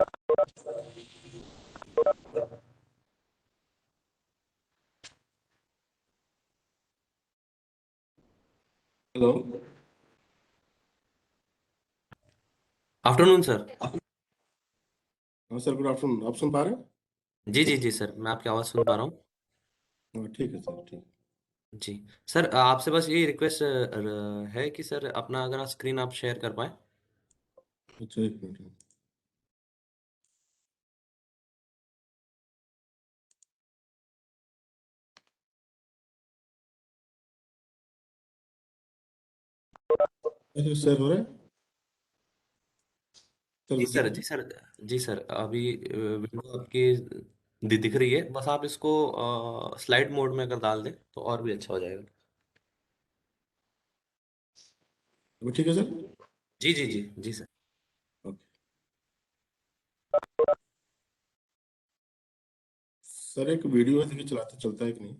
Hello. Afternoon sir. हाँ sir, good afternoon. आप सुन पा रहे हैं? जी जी जी सर, मैं आपकी आवाज़ सुन पा रहा हूँ। हाँ, ठीक है सर, ठीक। जी सर, आपसे बस यही रिक्वेस्ट है कि सर अपना अगर स्क्रीन आप शेयर कर पाए। अच्छा, एक मिनट। अच्छा सर, हो रहा है? सर जी सर, दिख रहा जी है? सर। जी सर, अभी विंडो आपकी दिख रही है, बस आप इसको स्लाइड मोड में अगर डाल दें तो और भी अच्छा हो जाएगा। अभी ठीक है सर? जी जी जी जी सर। ओके। सर, एक वीडियो है, देखिए चलाते चलता है कि नहीं।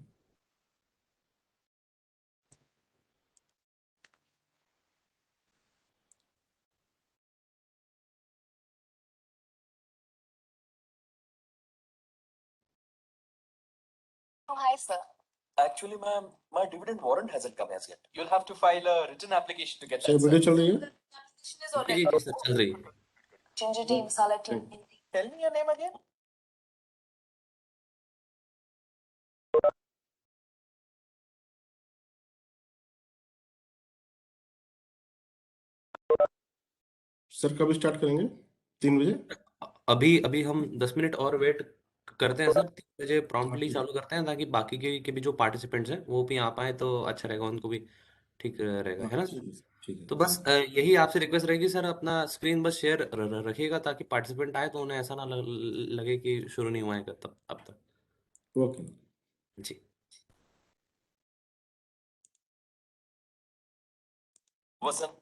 Oh, hi, sir. Actually, ma'am, my dividend warrant hasn't come as yet. You'll have to file a written application to get sir, that, sir. Video चल रही है? Application is जी जी already. जी सर, चल रही है। Ginger tea, masala tea. Tell me your name again. Sir, कब स्टार्ट करेंगे? 3 बजे? अभी अभी हम 10 मिनट और वेट करते हैं सर, 3 बजे हाँ, प्रॉम्प्टली ठीक। चालू करते हैं ताकि बाकी के भी जो पार्टिसिपेंट्स हैं वो भी आ पाए तो अच्छा रहेगा, उनको भी ठीक रहेगा, हाँ, है ना ठीक सर? है, ठीक है, तो ठीक बस यही आपसे रिक्वेस्ट रहेगी सर, अपना स्क्रीन बस शेयर रखिएगा ताकि पार्टिसिपेंट आए तो उन्हें ऐसा ना लगे कि शुरू नहीं हुआ है तब अब तक। है। ओके। जी। Wasn't.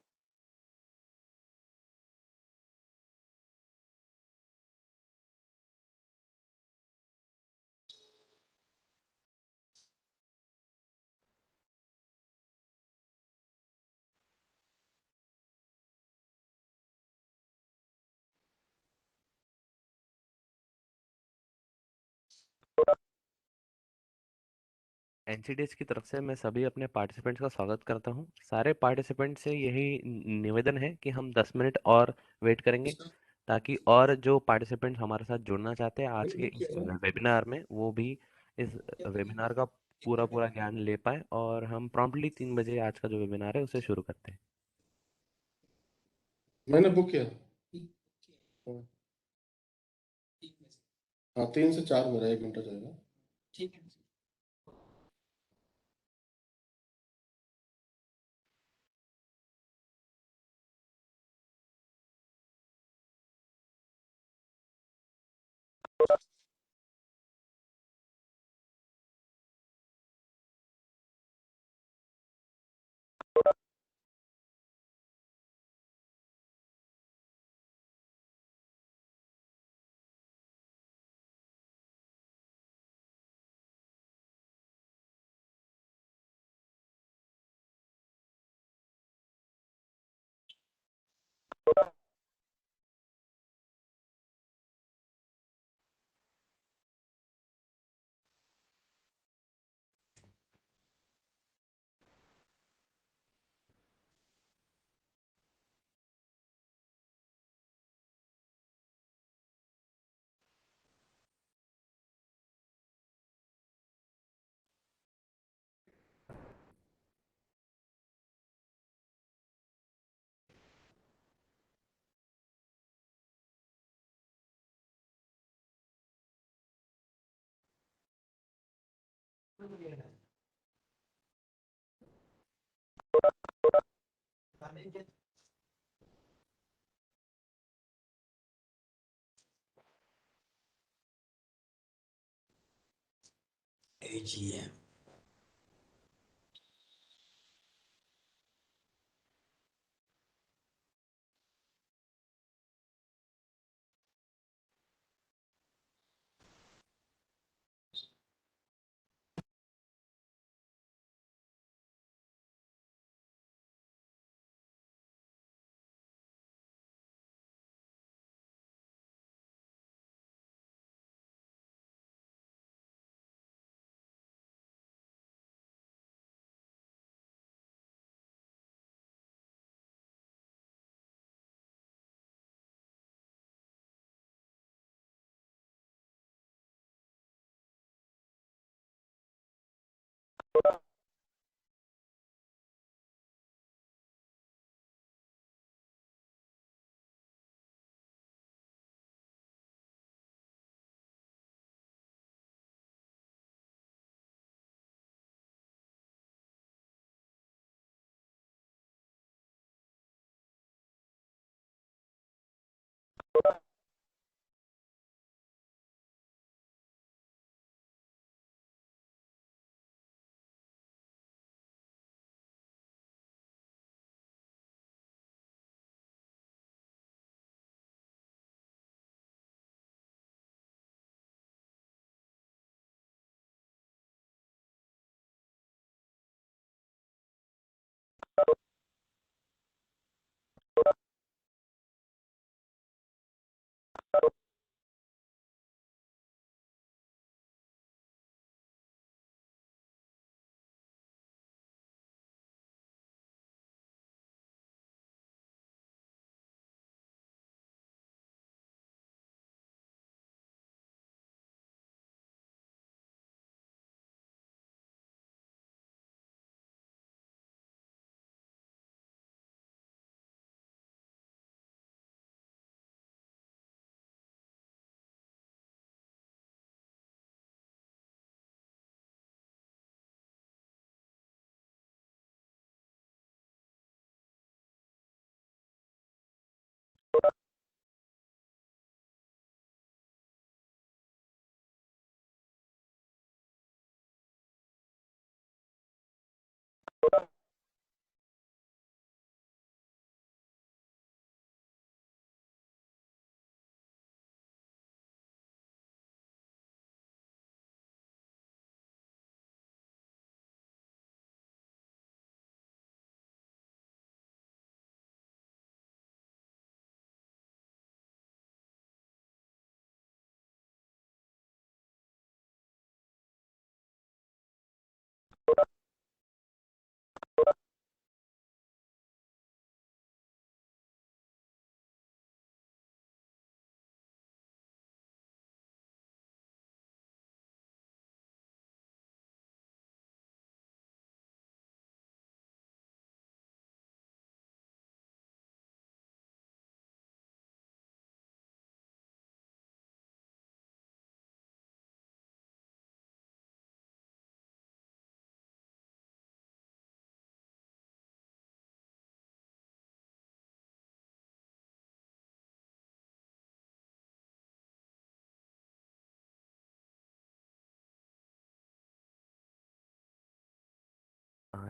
एनसीडीएस की तरफ से मैं सभी अपने पार्टिसिपेंट्स का स्वागत करता हूं। सारे पार्टिसिपेंट्स से यही निवेदन है कि हम 10 मिनट और वेट करेंगे ताकि और जो पार्टिसिपेंट्स हमारे साथ जुड़ना चाहते हैं आज के इस वेबिनार में वो भी इस वेबिनार का पूरा पूरा ज्ञान ले पाए और हम प्रॉम्प्टली 3 बजे आज का जो वेबिनार है उसे शुरू करते हैं। मैंने बुक किया। हाँ। हाँ, 3 से 4 मेरा 1 घंटा जाएगा। AGM.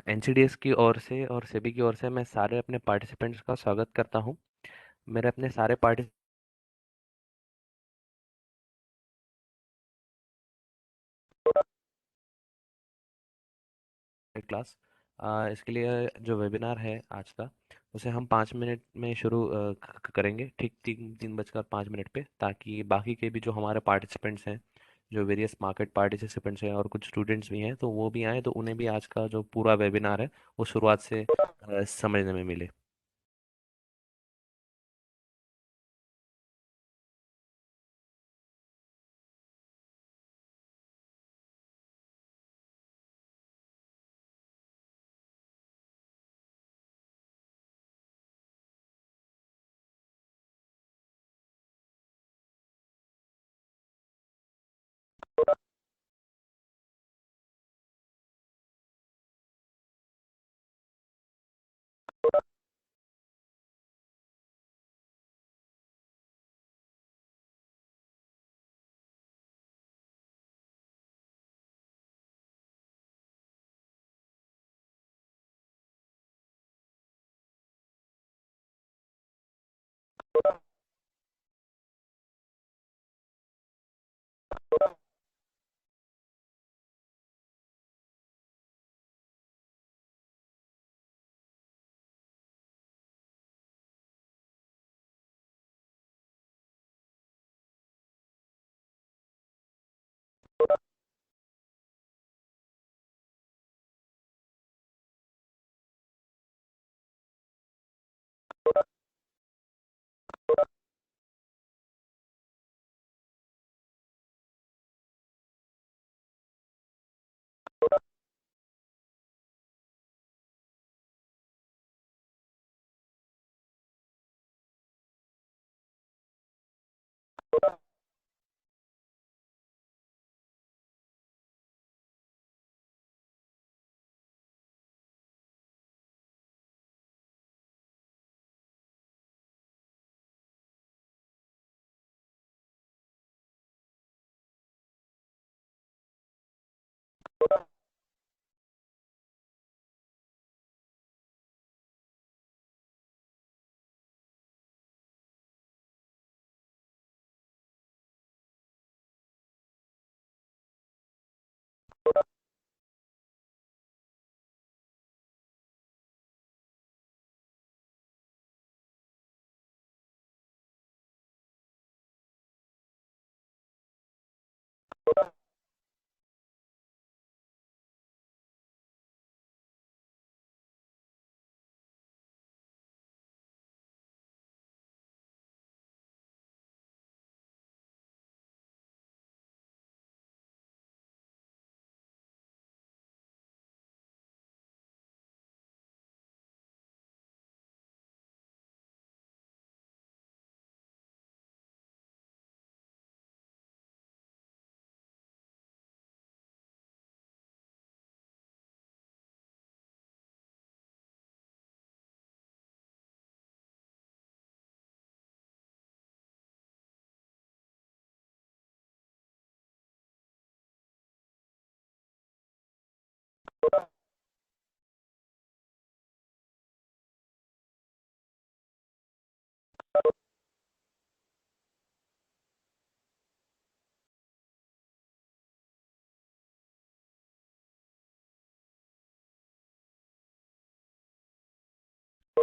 एनसीडीएस की ओर से और सेबी की ओर से मैं सारे अपने पार्टिसिपेंट्स का स्वागत करता हूँ। मेरे अपने सारे पार्टिसिपेंट क्लास इसके लिए जो वेबिनार है आज का उसे हम 5 मिनट में शुरू करेंगे, ठीक 3:05 पे, ताकि बाकी के भी जो हमारे पार्टिसिपेंट्स हैं, जो वेरियस मार्केट पार्टिसिपेंट्स हैं और कुछ स्टूडेंट्स भी हैं, तो वो भी आए, तो उन्हें भी आज का जो पूरा वेबिनार है वो शुरुआत से समझने में मिले।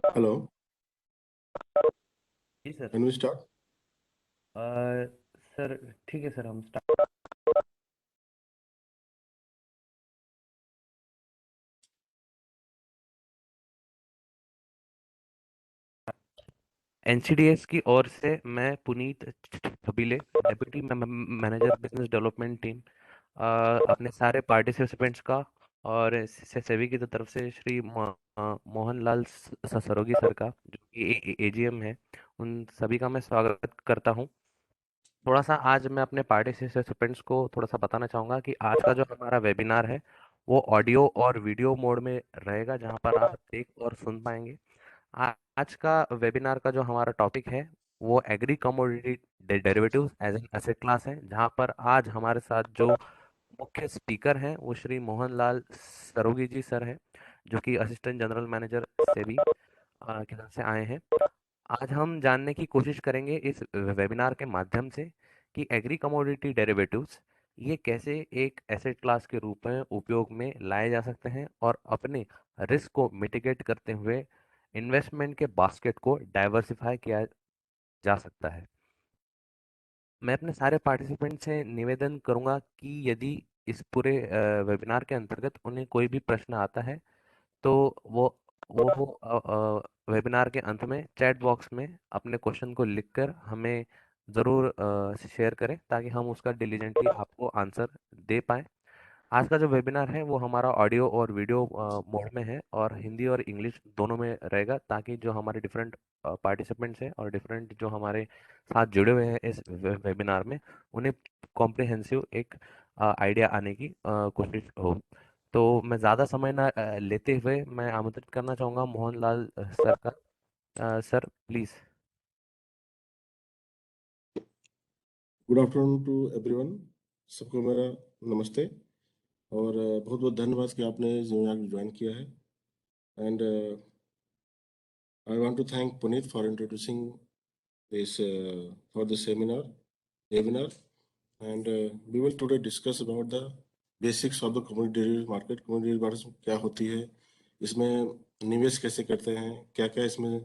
हेलो, जी sir. Can we start? Sir ठीक है सर, हम स्टार्ट। एनसीडीएस की ओर से मैं Puneet Chhabile, deputy manager business development team, अपने सारे पार्टिसिपेंट्स का और सेबी की तरफ से श्री मोहन लाल सरोगी सर का, जो कि एजीएम है, उन सभी का मैं स्वागत करता हूं। थोड़ा सा आज मैं अपने पार्टिसिपेंट्स को थोड़ा सा बताना चाहूँगा कि आज का जो हमारा वेबिनार है वो ऑडियो और वीडियो मोड में रहेगा, जहाँ पर आप देख और सुन पाएंगे। आज का वेबिनार का जो हमारा टॉपिक है वो agri commodity derivatives as an asset class है, जहाँ पर आज हमारे साथ जो मुख्य स्पीकर हैं वो श्री मोहन लाल सरोगी जी सर हैं, जो कि असिस्टेंट जनरल मैनेजर सेबी की तरफ से आए हैं। आज हम जानने की कोशिश करेंगे इस वेबिनार के माध्यम से कि एग्री कमोडिटी डेरिवेटिव्स ये कैसे एक एसेट क्लास के रूप में उपयोग में लाए जा सकते हैं और अपने रिस्क को मिटिगेट करते हुए इन्वेस्टमेंट के बास्केट को डाइवर्सिफाई किया जा सकता है। मैं अपने सारे पार्टिसिपेंट से निवेदन करूंगा कि यदि इस पूरे वेबिनार के अंतर्गत उन्हें कोई भी प्रश्न आता है तो वो वेबिनार के अंत में चैट बॉक्स में अपने क्वेश्चन को लिखकर हमें ज़रूर शेयर करें, ताकि हम उसका डिलीजेंटली आपको आंसर दे पाएँ। आज का जो वेबिनार है वो हमारा ऑडियो और वीडियो मोड में है और हिंदी और इंग्लिश दोनों में रहेगा, ताकि जो हमारे डिफरेंट पार्टिसिपेंट्स हैं और डिफरेंट जो हमारे साथ जुड़े हुए हैं इस वेबिनार में, उन्हें कॉम्प्रिहेंसिव एक आइडिया आने की कोशिश हो। तो मैं ज़्यादा समय ना लेते हुए मैं आमंत्रित करना चाहूँगा मोहन लाल सर का। Sir please. Good afternoon to everyone. सबको मेरा नमस्ते और बहुत बहुत धन्यवाद कि आपने ज्वाइन किया है। And I want to thank Puneet for introducing this for the seminar webinar and we will today discuss about the basics of the commodity market. Commodity market क्या होती है, इसमें निवेश कैसे करते हैं, क्या क्या इसमें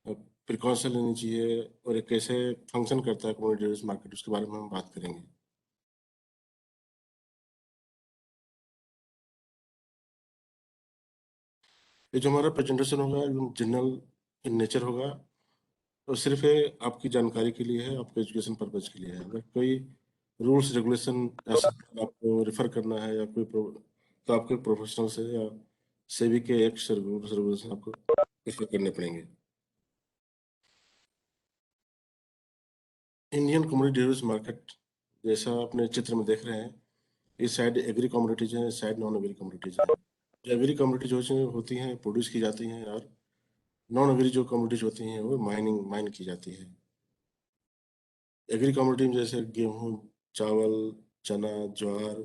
प्रिकॉशन लेनी चाहिए और ये कैसे फंक्शन करता है कमोडिटी मार्केट, उसके बारे में हम बात करेंगे। ये जो हमारा प्रेजेंटेशन होगा एकदम जनरल इन नेचर होगा और सिर्फ ये आपकी जानकारी के लिए है, आपके एजुकेशन पर्पज के लिए है। अगर कोई रूल्स रेगुलेशन ऐसा आपको रेफर करना है या कोई तो आपके प्रोफेशनल से या सेबी के एक्ट रूल्स रेगुलेशन आपको रेफर करने पड़ेंगे। इंडियन कमोडिटी डेरिवेटिव्स मार्केट जैसा अपने चित्र में देख रहे हैं, इस साइड एग्री कमोडिटीज हैं, इस साइड नॉन एग्री कमोडिटीज हैं। जो एग्री कमोडिटीज होती हैं प्रोड्यूस की जाती हैं, और नॉन एग्री जो कमोडिटीज होती हैं वो माइन की जाती है। एग्री कमोडिटी में जैसे गेहूँ, चावल, चना, ज्वार,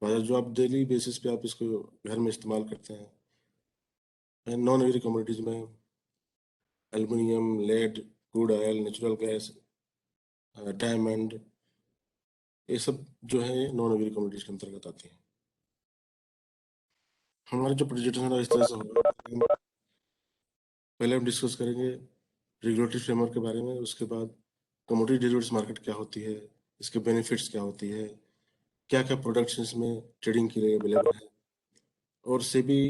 बाजरा, जो आप डेली बेसिस पे आप इसको घर में इस्तेमाल करते हैं। नॉन एग्री कमोडिटीज में aluminium, lead, crude oil, natural gas, diamond, ये सब जो है नॉन एग्री कमोडिटीज के अंतर्गत आती है। हमारा जो प्रेजेंटेशन है इस तरह से होगा। पहले हम डिस्कस करेंगे रेगुलेटरी फ्रेमवर्क के बारे में, उसके बाद कमोडिटी डेरिवेटिव्स मार्केट क्या होती है, इसके बेनिफिट्स क्या होती है, क्या क्या प्रोडक्ट्स इसमें ट्रेडिंग के लिए अवेलेबल है, और सेबी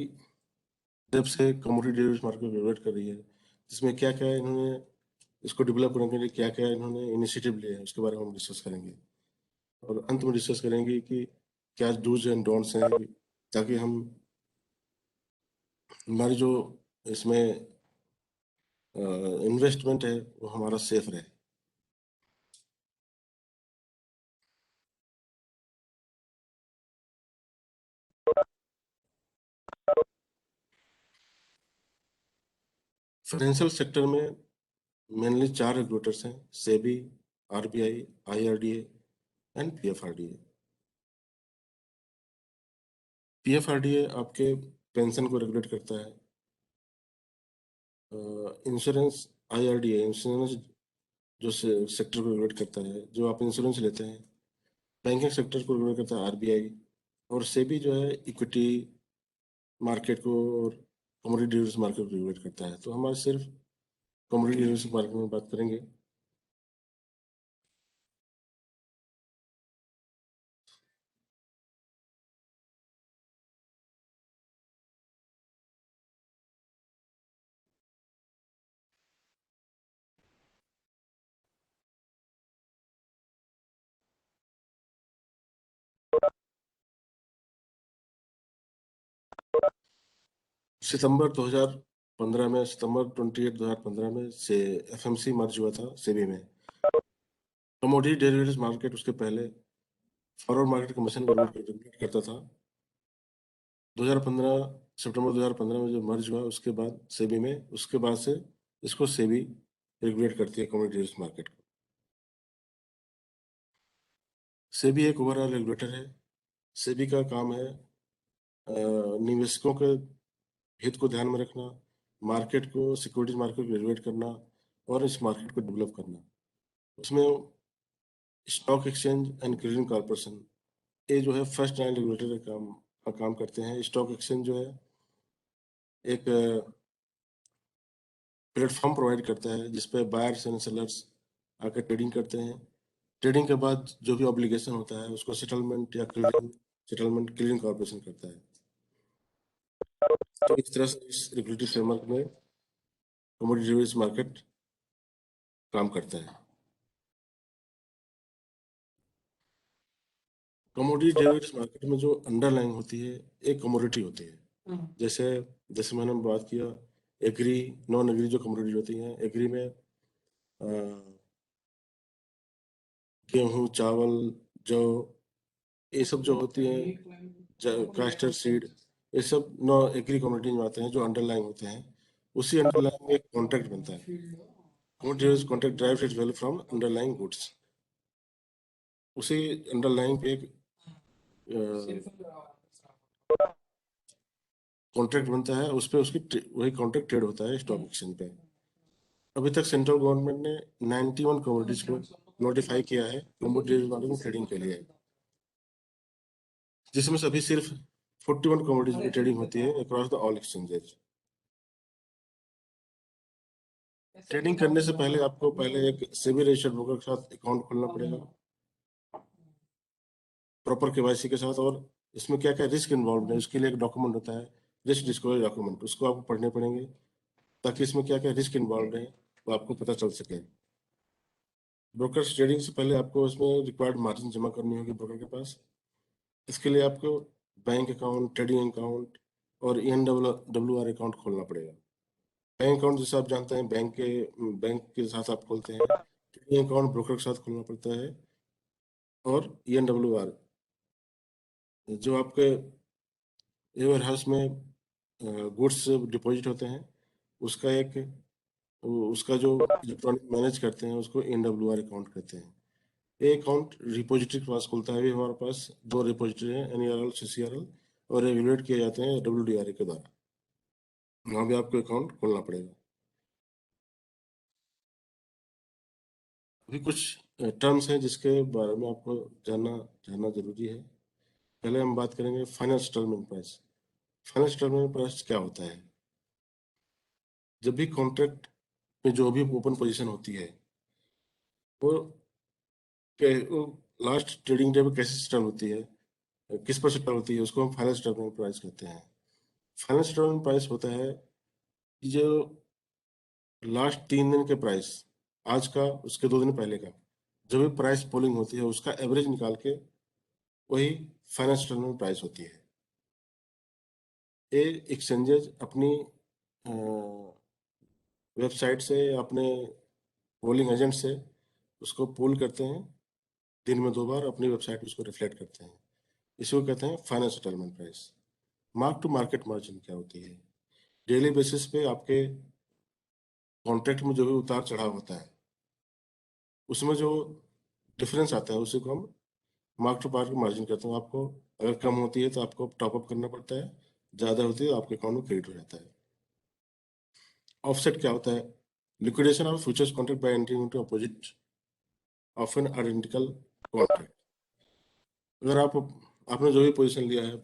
जब से कमोडिटी डेरिवेटिव्स मार्केट रेगुलेट कर रही है, इसमें क्या क्या इन्होंने इसको डेवलप करने के लिए क्या क्या इन्होंने इनिशिएटिव लिए हैं, उसके बारे में हम डिस्कस करेंगे। और अंत में डिस्कस करेंगे कि क्या डूज एंड डोंट्स हैं, ताकि हम हमारी जो इसमें इन्वेस्टमेंट है वो हमारा सेफ रहे। फाइनेंशियल सेक्टर में मेनली 4 रेगुलेटर्स हैं: SEBI, RBI, IRDA and PFRDA. PFRDA आपके पेंशन को रेगुलेट करता है। इंश्योरेंस, आईआरडीए इंश्योरेंस जो सेक्टर को रेगुलेट करता है, जो आप इंश्योरेंस लेते हैं। बैंकिंग सेक्टर को रेगुलेट करता है आरबीआई। और सेबी जो है इक्विटी मार्केट को और कमोडिटी डेरिवेटिव्स मार्केट को रेगुलेट करता है। तो हमारे सिर्फ कमोडिटी डेरिवेटिव्स मार्केट में बात करेंगे। सितंबर 2015 में, सितंबर 28 2015 में से एफएमसी मर्ज हुआ था सेबी में। कमोडिटी डेरिवेटिव्स मार्केट उसके पहले फॉरवर्ड मार्केट कमीशन को रेगुलेट करता था। 2015 सितंबर 2015 में जो मर्ज हुआ उसके बाद सेबी में, उसके बाद से इसको सेबी रेगुलेट करती है कमोडिटी डेरिवेटिव्स मार्केट को। सेबी एक ओवरऑल रेगुलेटर है। सेबी का काम है निवेशकों के हित को ध्यान में रखना, मार्केट को, सिक्योरिटीज मार्केट को रेगुलेट करना और इस मार्केट को डेवलप करना। उसमें stock exchange and clearing corporation, ये जो है फर्स्ट लाइन रेगुलेटर का काम करते हैं। स्टॉक एक्सचेंज जो है एक प्लेटफॉर्म प्रोवाइड करता है जिसपे बायर्स एंड सेलर्स आकर ट्रेडिंग करते हैं। ट्रेडिंग के बाद जो भी ऑब्लिगेशन होता है उसको सेटलमेंट क्लीयरिंग कॉर्पोरेशन करता है। तो इस तरह से इस रेगुलेटरी फ्रेमवर्क में कमोडिटी डेरिवेटिव्स मार्केट काम करता है। कमोडिटी डेरिवेटिव्स मार्केट में जो अंडरलाइंग होती है एक कमोडिटी होती है। जैसे जैसे मैंने बात किया एग्री, नॉन एग्री जो कमोडिटी होती हैं। एग्री में गेहूँ, चावल, जौ, ये सब जो होती हैं, कास्टर सीड, ये सब नॉ एग्री कमोडिटी में आते हैं जो अंडरलाइंग होते हैं। उसी अंडरलाइंग में एक कॉन्ट्रैक्ट बनता है। Commodity contract drives it's value from underlying goods. उसी अंडरलाइंग पे एक कॉन्ट्रैक्ट बनता है, उस पर उसकी वही कॉन्ट्रैक्ट ट्रेड होता है स्टॉक एक्सचेंज पे। अभी तक सेंट्रल गवर्नमेंट ने 91 कमोडिटीज को नोटिफाई किया है कमोडिटी मार्केट में ट्रेडिंग के लिए, जिसमें से अभी सिर्फ 41 कमोडिटीज की ट्रेडिंग होती है across the all exchanges. Trading करने से पहले आपको पहले एक सेबी रजिस्टर्ड ब्रोकर के साथ अकाउंट खोलना पड़ेगा, प्रॉपर केवाईसी के साथ। और इसमें क्या क्या रिस्क इन्वॉल्व है उसके लिए एक डॉक्यूमेंट होता है, रिस्क डिस्क्लोजर डॉक्यूमेंट, उसको आपको पढ़ने पड़ेंगे ताकि इसमें क्या क्या रिस्क इन्वॉल्व है वो आपको पता चल सके। ब्रोकर ट्रेडिंग से पहले आपको इसमें रिक्वायर्ड मार्जिन जमा करनी होगी ब्रोकर के पास। इसके लिए आपको बैंक अकाउंट, ट्रेडिंग अकाउंट और ENWR अकाउंट खोलना पड़ेगा। बैंक अकाउंट जैसे आप जानते हैं बैंक के साथ आप खोलते हैं, ट्रेडिंग अकाउंट ब्रोकर के साथ खोलना पड़ता है। और ENWR जो आपके वेयर हाउस में गुड्स डिपॉजिट होते हैं, उसका एक उसका जो इलेक्ट्रॉनिक मैनेज करते हैं उसको ENWR अकाउंट कहते हैं। ये अकाउंट रिपोजिटरी के पास खुलता है। अभी हमारे पास 2 रिपोजिटरी हैं, NERL, CCRL, और रेगुलेट किए जाते हैं WDRA के द्वारा। वहाँ भी आपको अकाउंट खोलना पड़ेगा। अभी कुछ टर्म्स हैं जिसके बारे में आपको जानना जरूरी है। पहले हम बात करेंगे final settlement price. Final settlement price क्या होता है? जब भी कॉन्ट्रैक्ट में जो भी ओपन पोजीशन होती है वो वो लास्ट ट्रेडिंग डे पे कैसे सेटल होती है, किस पर सेटल होती है, उसको हम फाइनल सेटलमेंट प्राइस कहते हैं। फाइनल सेटलमेंट प्राइस होता है कि जो लास्ट 3 दिन के प्राइस, आज का, उसके 2 दिन पहले का, जो भी प्राइस पोलिंग होती है उसका एवरेज निकाल के वही फाइनल सेटलमेंट प्राइस होती है। ये एक्सचेंजेस अपनी वेबसाइट से, अपने पोलिंग एजेंट से उसको पोल करते हैं, दिन में 2 बार अपनी वेबसाइट उसको रिफ्लेक्ट करते हैं। इसको कहते हैं final settlement price. Mark to market margin क्या होती है? डेली बेसिस पे आपके कॉन्ट्रैक्ट में जो भी उतार चढ़ाव होता है उसमें जो डिफरेंस आता है उसी को हम मार्क टू मार्केट मार्जिन कहते हैं। आपको अगर कम होती है तो आपको टॉप अप करना पड़ता है, ज़्यादा होती है तो आपके अकाउंट में क्रेडिट हो जाता है। ऑफसेट क्या होता है? Liquidation of futures contract by entering into opposite of an identical contract. अगर आपने जो भी पोजीशन लिया है,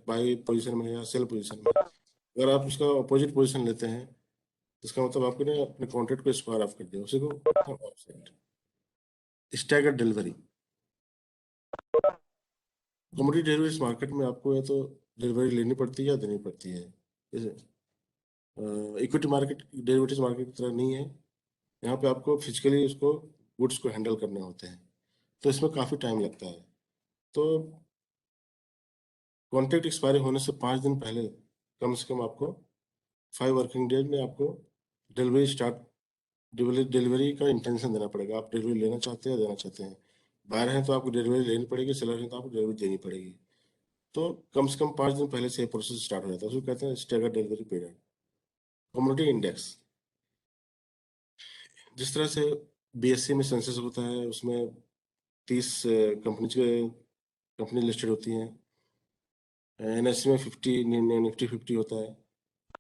बाई पोजीशन में या सेल पोजीशन में, अगर आप उसका अपोजिट पोजीशन लेते हैं, इसका मतलब आपने अपने कॉन्ट्रैक्ट को स्क्वायर ऑफ कर दिया, उसी को offset. Staggered delivery. Commodity derivatives market में आपको या तो डिलीवरी लेनी पड़ती है या देनी पड़ती है। इक्विटी मार्केट डेरिवेटिव्स मार्केट की तरह नहीं है। यहाँ पे आपको फिजिकली उसको गुड्स को हैंडल करने होते हैं, तो इसमें काफ़ी टाइम लगता है। तो कॉन्ट्रैक्ट एक्सपायरी होने से 5 दिन पहले कम से कम आपको 5 वर्किंग डेज में आपको डिलीवरी का इंटेंशन देना पड़ेगा। आप डिलीवरी लेना चाहते हैं या देना चाहते हैं। बायर हैं तो आपको डिलीवरी लेनी पड़ेगी, सेलर हैं तो आपको डिलीवरी देनी पड़ेगी। तो कम से कम 5 दिन पहले से ये प्रोसेस स्टार्ट हो जाता है, उसको कहते हैं staggered delivery period. Community index, जिस तरह से BSE में सेंसस होता है उसमें 30 कंपनी लिस्टेड होती हैं, NSE में 50, निफ्टी 50 होता है,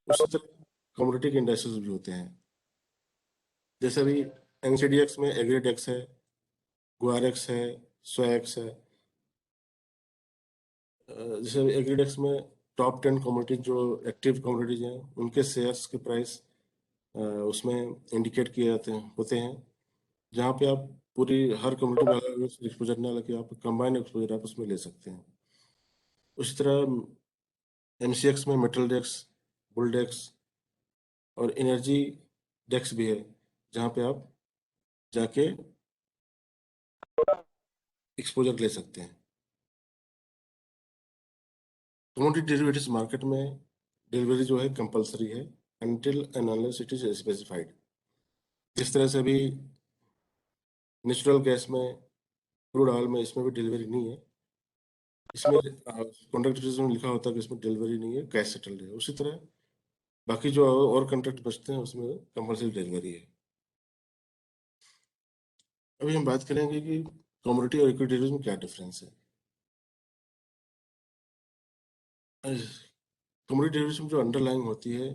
उसी तरह कम्युनिटी के इंडेक्सेस भी होते हैं। जैसे अभी NCDX में एग्रीडेक्स है, गुआरेक्स है, SOEX है। जैसे एग्रीडेक्स में टॉप 10 कम्युनिटी जो एक्टिव कम्युनिटीज हैं उनके शेयर्स के प्राइस उसमें इंडिकेट किए जाते हैं होते हैं, जहाँ पे आप पूरी हर कम्युनिटी में अलग अलग एक्सपोजर ना लगे, आप कंबाइंड एक्सपोजर आप उसमें ले सकते हैं। उसी तरह MCX में मेटल डेक्स, बुल डेक्स और एनर्जी डेक्स भी है, जहाँ पे आप जाके एक्सपोजर ले सकते हैं। कमोडिटी डेरिवेटिव्स मार्केट में डिलीवरी जो है कंपलसरी है until and unless it is specified. इस तरह से अभी नेचुरल गैस में, क्रूड ऑयल में, इसमें भी डिलीवरी नहीं है। इसमें कॉन्ट्रैक्ट में लिखा होता है कि इसमें डिलीवरी नहीं है, कैश सेटल्ड है। उसी तरह बाकी जो और कॉन्ट्रैक्ट बचते हैं उसमें कंपलसरी डिलीवरी है। अभी हम बात करेंगे कि कमोडिटी और इक्विटी डेरिवेटिव्स में क्या डिफरेंस है। कमोडिटी डेरिवेटिव्स में जो अंडरलाइंग होती है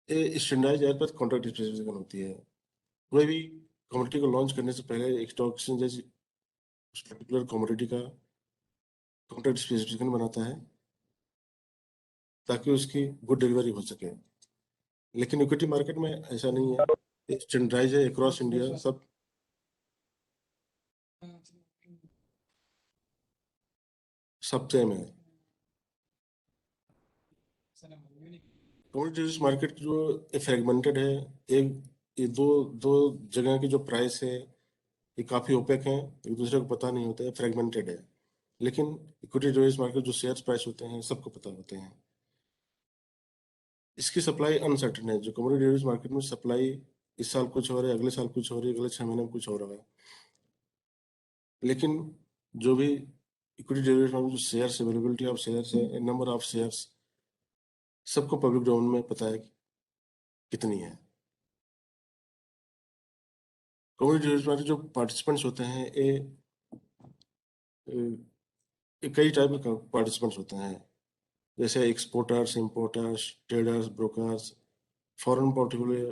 ये standardised as per contract specification होती है। कोई भी कमोडिटी को लॉन्च करने से पहले एक स्टॉक एक्सचेंज उस पर्टिकुलर कमोडिटी का कॉन्ट्रैक्ट स्पेसिफिकेशन बनाता है ताकि उसकी गुड डिलीवरी हो सके। लेकिन इक्विटी मार्केट में ऐसा नहीं है, स्टैंडर्डाइज है अक्रॉस इंडिया, सब सेम है। कमोडिटीज मार्केट जो फ्रेगमेंटेड है, एक ये दो दो जगह की जो प्राइस है ये काफ़ी ओपेक है, एक दूसरे को पता नहीं होता है, फ्रेगमेंटेड है। लेकिन इक्विटी डेरिवेटिव्स मार्केट जो शेयर प्राइस होते हैं सबको पता होते हैं। इसकी सप्लाई अनसर्टेन है। जो कमोडिटी डेरिवेटिव्स मार्केट में सप्लाई इस साल कुछ हो रहा है, अगले साल कुछ हो रही है, अगले 6 महीने में कुछ हो रहा है। लेकिन जो भी इक्विटी डेरिवेटिव में जो शेयर्स, अवेलेबिलिटी ऑफ शेयर्स है, नंबर ऑफ शेयर्स, सबको पब्लिक डोमेन में पता है कि कितनी है। कम्युनिटी डेरिवेटिव में जो पार्टिसिपेंट्स होते हैं ये कई टाइप के पार्टिसिपेंट्स होते हैं, जैसे exporters, importers, traders, brokers, foreign portfolio,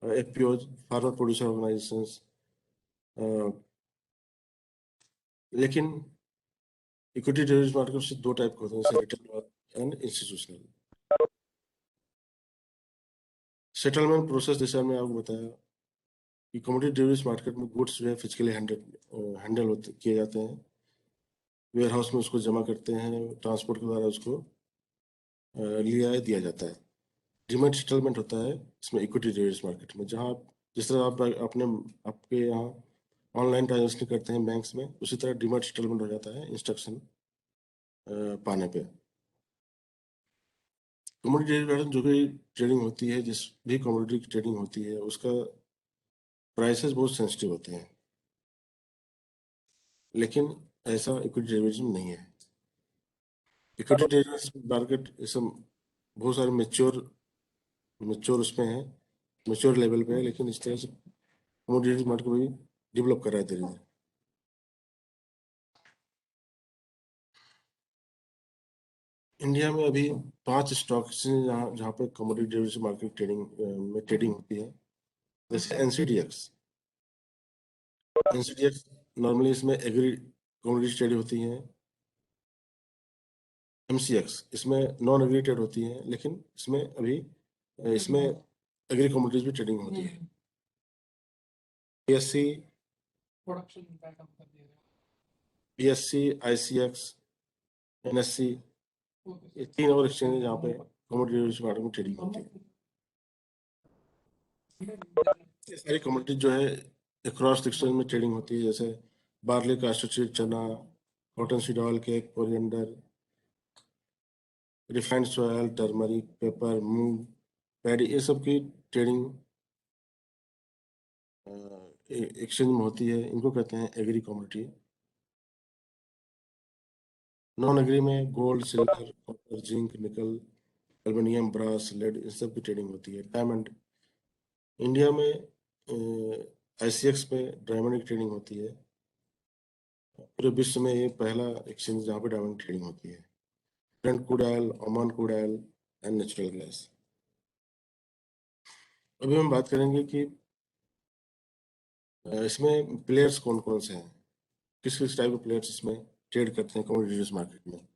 FPOs, farmer producer organisations. लेकिन इक्विटी डेरिवेटिव मार्केट से दो टाइप के होते हैं, जैसे retail and institutional. Settlement process जैसे हमने आपको बताया कि कमोडिटी डेरिवेटिव मार्केट में गुड्स जो है फिजिकली हैंडल होते किए जाते हैं, वेयर हाउस में उसको जमा करते हैं, ट्रांसपोर्ट के द्वारा उसको लिया दिया जाता है। डिमैट सेटलमेंट होता है इसमें इक्विटी डेरिवेटिव मार्केट में, जहाँ जिस तरह आप अपने आपके यहाँ ऑनलाइन ट्रांजेक्शन करते हैं बैंक्स में, उसी तरह डिमैट सेटलमेंट हो जाता है इंस्ट्रक्शन पाने पे। कमोडिटी डेरिवेटिव जो भी ट्रेडिंग होती है, जिस भी कमोडिटी की ट्रेडिंग होती है, उसका प्राइसेस बहुत सेंसिटिव होते हैं, लेकिन ऐसा इक्विटी डेरिवेटिव नहीं है। इक्विटी डेरिवेटिव मार्केट इस बहुत सारे मेच्योर उसमें है, मेच्योर लेवल पे है, लेकिन इस तरह से कमोडिटी मार्केट भी डेवलप कर रहा है धीरे धीरे। इंडिया में अभी 5 स्टॉक एक्सचेंज जहाँ जहाँ पे कमोडिटी डेरिवेटिव मार्केट में ट्रेडिंग होती है, जैसे एनसीडीएक्स। एनसीडीएक्स नॉर्मली इसमें एग्री कमोडिटी ट्रेड होती हैं। एमसीएक्स इसमें नॉन एग्री ट्रेड होती है, लेकिन इसमें एग्री कमोडिटीज भी ट्रेडिंग होती है। बीएससी, आईसीएक्स, एनएससी, ये 3 और एक्सचेंज है जहाँ पे कमोडिटी मार्केट में ट्रेडिंग होती है। ये सारी कमोडिटी जो है अक्रॉस एक्सचेंज में ट्रेडिंग होती है, जैसे बार्ली का एसोसिएट चना, cotton seed oil, cake, coriander, refined soy oil, turmeric, pepper, मूंग, पैडी, ये सब की ट्रेडिंग एक्सचेंज में होती है। इनको कहते हैं एग्री कमोडिटी। नॉन एग्री में गोल्ड, सिल्वर, कॉपर, जिंक, निकल, एल्युमिनियम, ब्रास, लेड, इन सब की ट्रेडिंग होती है। डायमंड, इंडिया में आईसीएक्स में डायमंड की ट्रेडिंग होती है। पूरे विश्व में ये पहला एक्सचेंज जहाँ पे डायमंड ट्रेडिंग होती है। Brent crude oil, Oman crude oil and natural gas. अभी हम बात करेंगे कि इसमें प्लेयर्स कौन कौन से हैं, किस किस टाइप के प्लेयर्स इसमें ट्रेड करते हैं कमोडिटीज मार्केट में।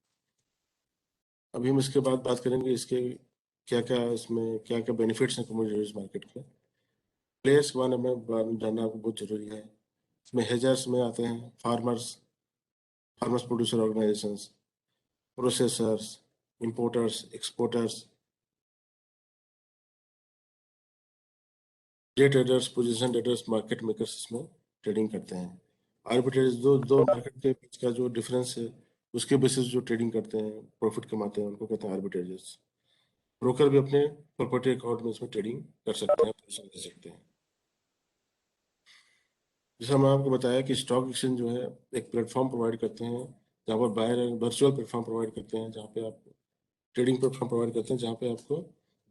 अभी हम इसके बाद बात करेंगे इसके क्या क्या बेनिफिट्स हैं कमोडिटीज मार्केट के। प्लेयर्स के बारे में जानना आपको बहुत जरूरी है। इसमें हेजर्स में आते हैं farmers producer organisations, processors, importers, exporters, day traders, position traders, market makers इसमें ट्रेडिंग करते हैं। आर्बिट्रेज दो दो मार्केट के बीच का जो डिफरेंस है, उसके बेसिस जो ट्रेडिंग करते हैं, प्रॉफिट कमाते हैं, उनको कहते हैं आर्बिट्रेजेस। ब्रोकर भी अपने प्रॉपर्टी अकाउंट में इसमें ट्रेडिंग कर सकते हैं, पोजीशन ले सकते हैं। जैसा मैं आपको बताया कि स्टॉक एक्सचेंज जो है एक प्लेटफॉर्म प्रोवाइड करते हैं, जहाँ पर बायर वर्चुअल प्लेटफॉर्म प्रोवाइड करते हैं, जहाँ पे आप ट्रेडिंग प्लेटफॉर्म प्रोवाइड करते हैं, जहाँ पे आपको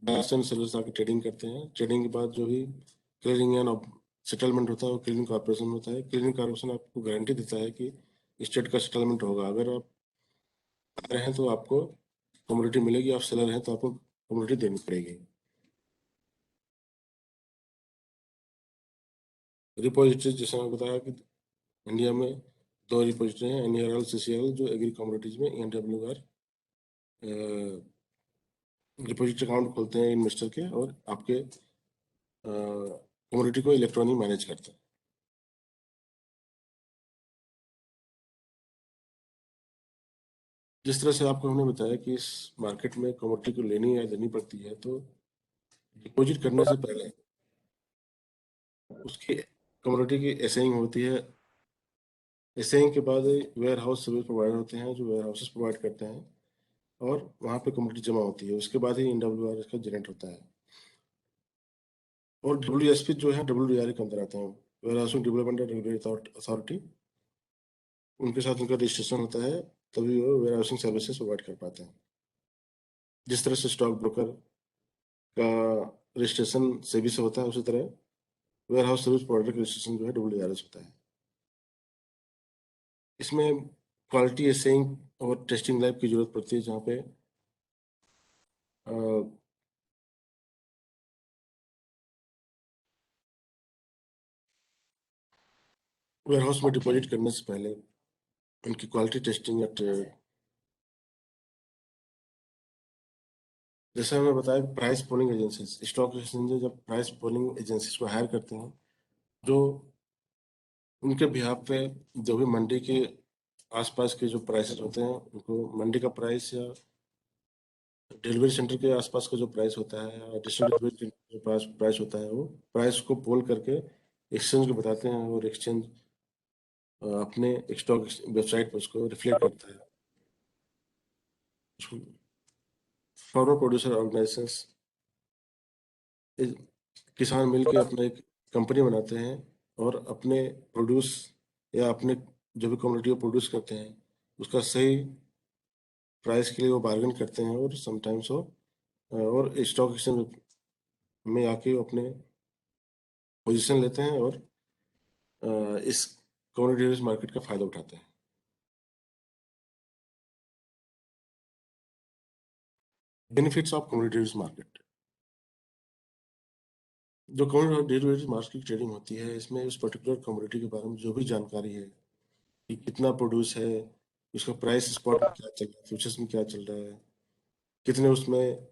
बायर्स एंड सेलर्स आके ट्रेडिंग करते हैं। ट्रेडिंग के बाद जो भी क्लियरिंग एंड सेटलमेंट होता है वो क्लियरिंग कॉर्पोरेशन होता है। क्लियरिंग कॉर्पोरेशन आपको गारंटी देता है कि स्टेट का सेटलमेंट होगा। अगर आप बायर हैं तो आपको कमोडिटी मिलेगी, आप सेलर हैं तो आपको कमोडिटी देनी पड़ेगी। रिपोजिटरी जैसे मैंने बताया कि इंडिया में 2 रिपोजिटरी हैं, एनईआरएल, सीसीएल, जो एग्री कमोडिटीज में ENWR डिपॉजिट अकाउंट खोलते हैं इन्वेस्टर के, और आपके कमोडिटी को इलेक्ट्रॉनिक मैनेज करते हैं। जिस तरह से आपको हमने बताया कि इस मार्केट में कमोडिटी को लेनी या देनी पड़ती है, तो डिपॉजिट करने से पहले उसकी कमोडिटी की एसेइंग होती है। एसेइंग के बाद वेयर हाउस सर्विस प्रोवाइडर होते हैं जो वेयर हाउसेस प्रोवाइड करते हैं, और वहाँ पे कमोडिटी जमा होती है। उसके बाद ही NWR इसका जनरेट होता है। और WSP जो है WDRA के अंदर आते हैं, warehousing development and regulatory authority, उनके साथ उनका रजिस्ट्रेशन होता है, तभी वो वेयर हाउसिंग सर्विसेज प्रोवाइड कर पाते हैं। जिस तरह से स्टॉक ब्रोकर का रजिस्ट्रेशन सेबी से होता है, उसी तरह वेयर हाउस सर्विस प्रोवाइडर का रजिस्ट्रेशन जो है WDRA से होता है। इसमें क्वालिटी एसेइंग और टेस्टिंग लैब की जरूरत पड़ती है, जहाँ पे वेयर हाउस में डिपॉजिट करने से पहले उनकी क्वालिटी टेस्टिंग या जैसे हमें बताया, price polling agencies, stock exchange जब प्राइस पोलिंग एजेंसीज को हायर करते हैं, जो उनके बिहाफ पे जो भी मंडी के आसपास के जो प्राइसेस होते हैं, उनको मंडी का प्राइस या डिलीवरी सेंटर के आसपास का जो प्राइस होता है या डिस्ट्रीब्यूटर जो प्राइस होता है, वो प्राइस को पोल करके एक्सचेंज को बताते हैं, और एक्सचेंज अपने स्टॉक वेबसाइट पर उसको रिफ्लेक्ट करता है। फार्मर प्रोड्यूसर ऑर्गेनाइजेशंस, किसान मिलके अपना एक कंपनी बनाते हैं और अपने प्रोड्यूस या अपने जो भी कम्युनिटी को प्रोड्यूस करते हैं, उसका सही प्राइस के लिए वो बार्गेन करते हैं, और समटाइम्स वो और स्टॉक एक्सचेंज में आके वो अपने पोजीशन लेते हैं और इस कम्युनिटी मार्केट का फायदा उठाते हैं। Benefits of community market. जो कम्युनिटी मार्केट की ट्रेडिंग होती है, इसमें उस पर्टिकुलर कम्युनिटी के बारे में जो भी जानकारी है कि कितना प्रोड्यूस है, उसका प्राइस स्पॉट में क्या चल रहा है, फ्यूचर्स में क्या चल रहा है, कितने उसमें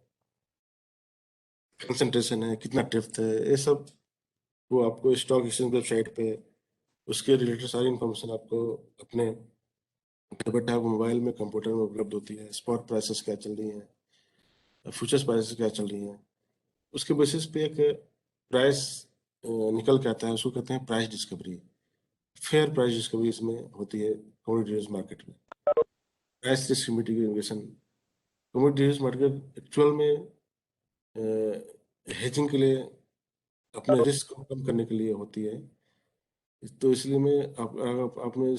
कंसंट्रेशन है, कितना डेप्थ है, ये सब वो आपको स्टॉक एक्सचेंज वेबसाइट पे उसके रिलेटेड सारी इन्फॉर्मेशन आपको अपने घर बैठे आपको मोबाइल में, कंप्यूटर में उपलब्ध होती है। स्पॉट प्राइसेस क्या चल रही हैं, फ्यूचर्स प्राइसेस क्या चल रही हैं, उसके बेसिस पे एक प्राइस निकल के आता है, उसको कहते हैं price discovery. Fair price discovery इसमें होती है कमोडिटीज मार्केट में। Price risk mitigation, commodities market actual में हेजिंग के लिए, अपने रिस्क को कम करने के लिए होती है। तो इसलिए मैं आपने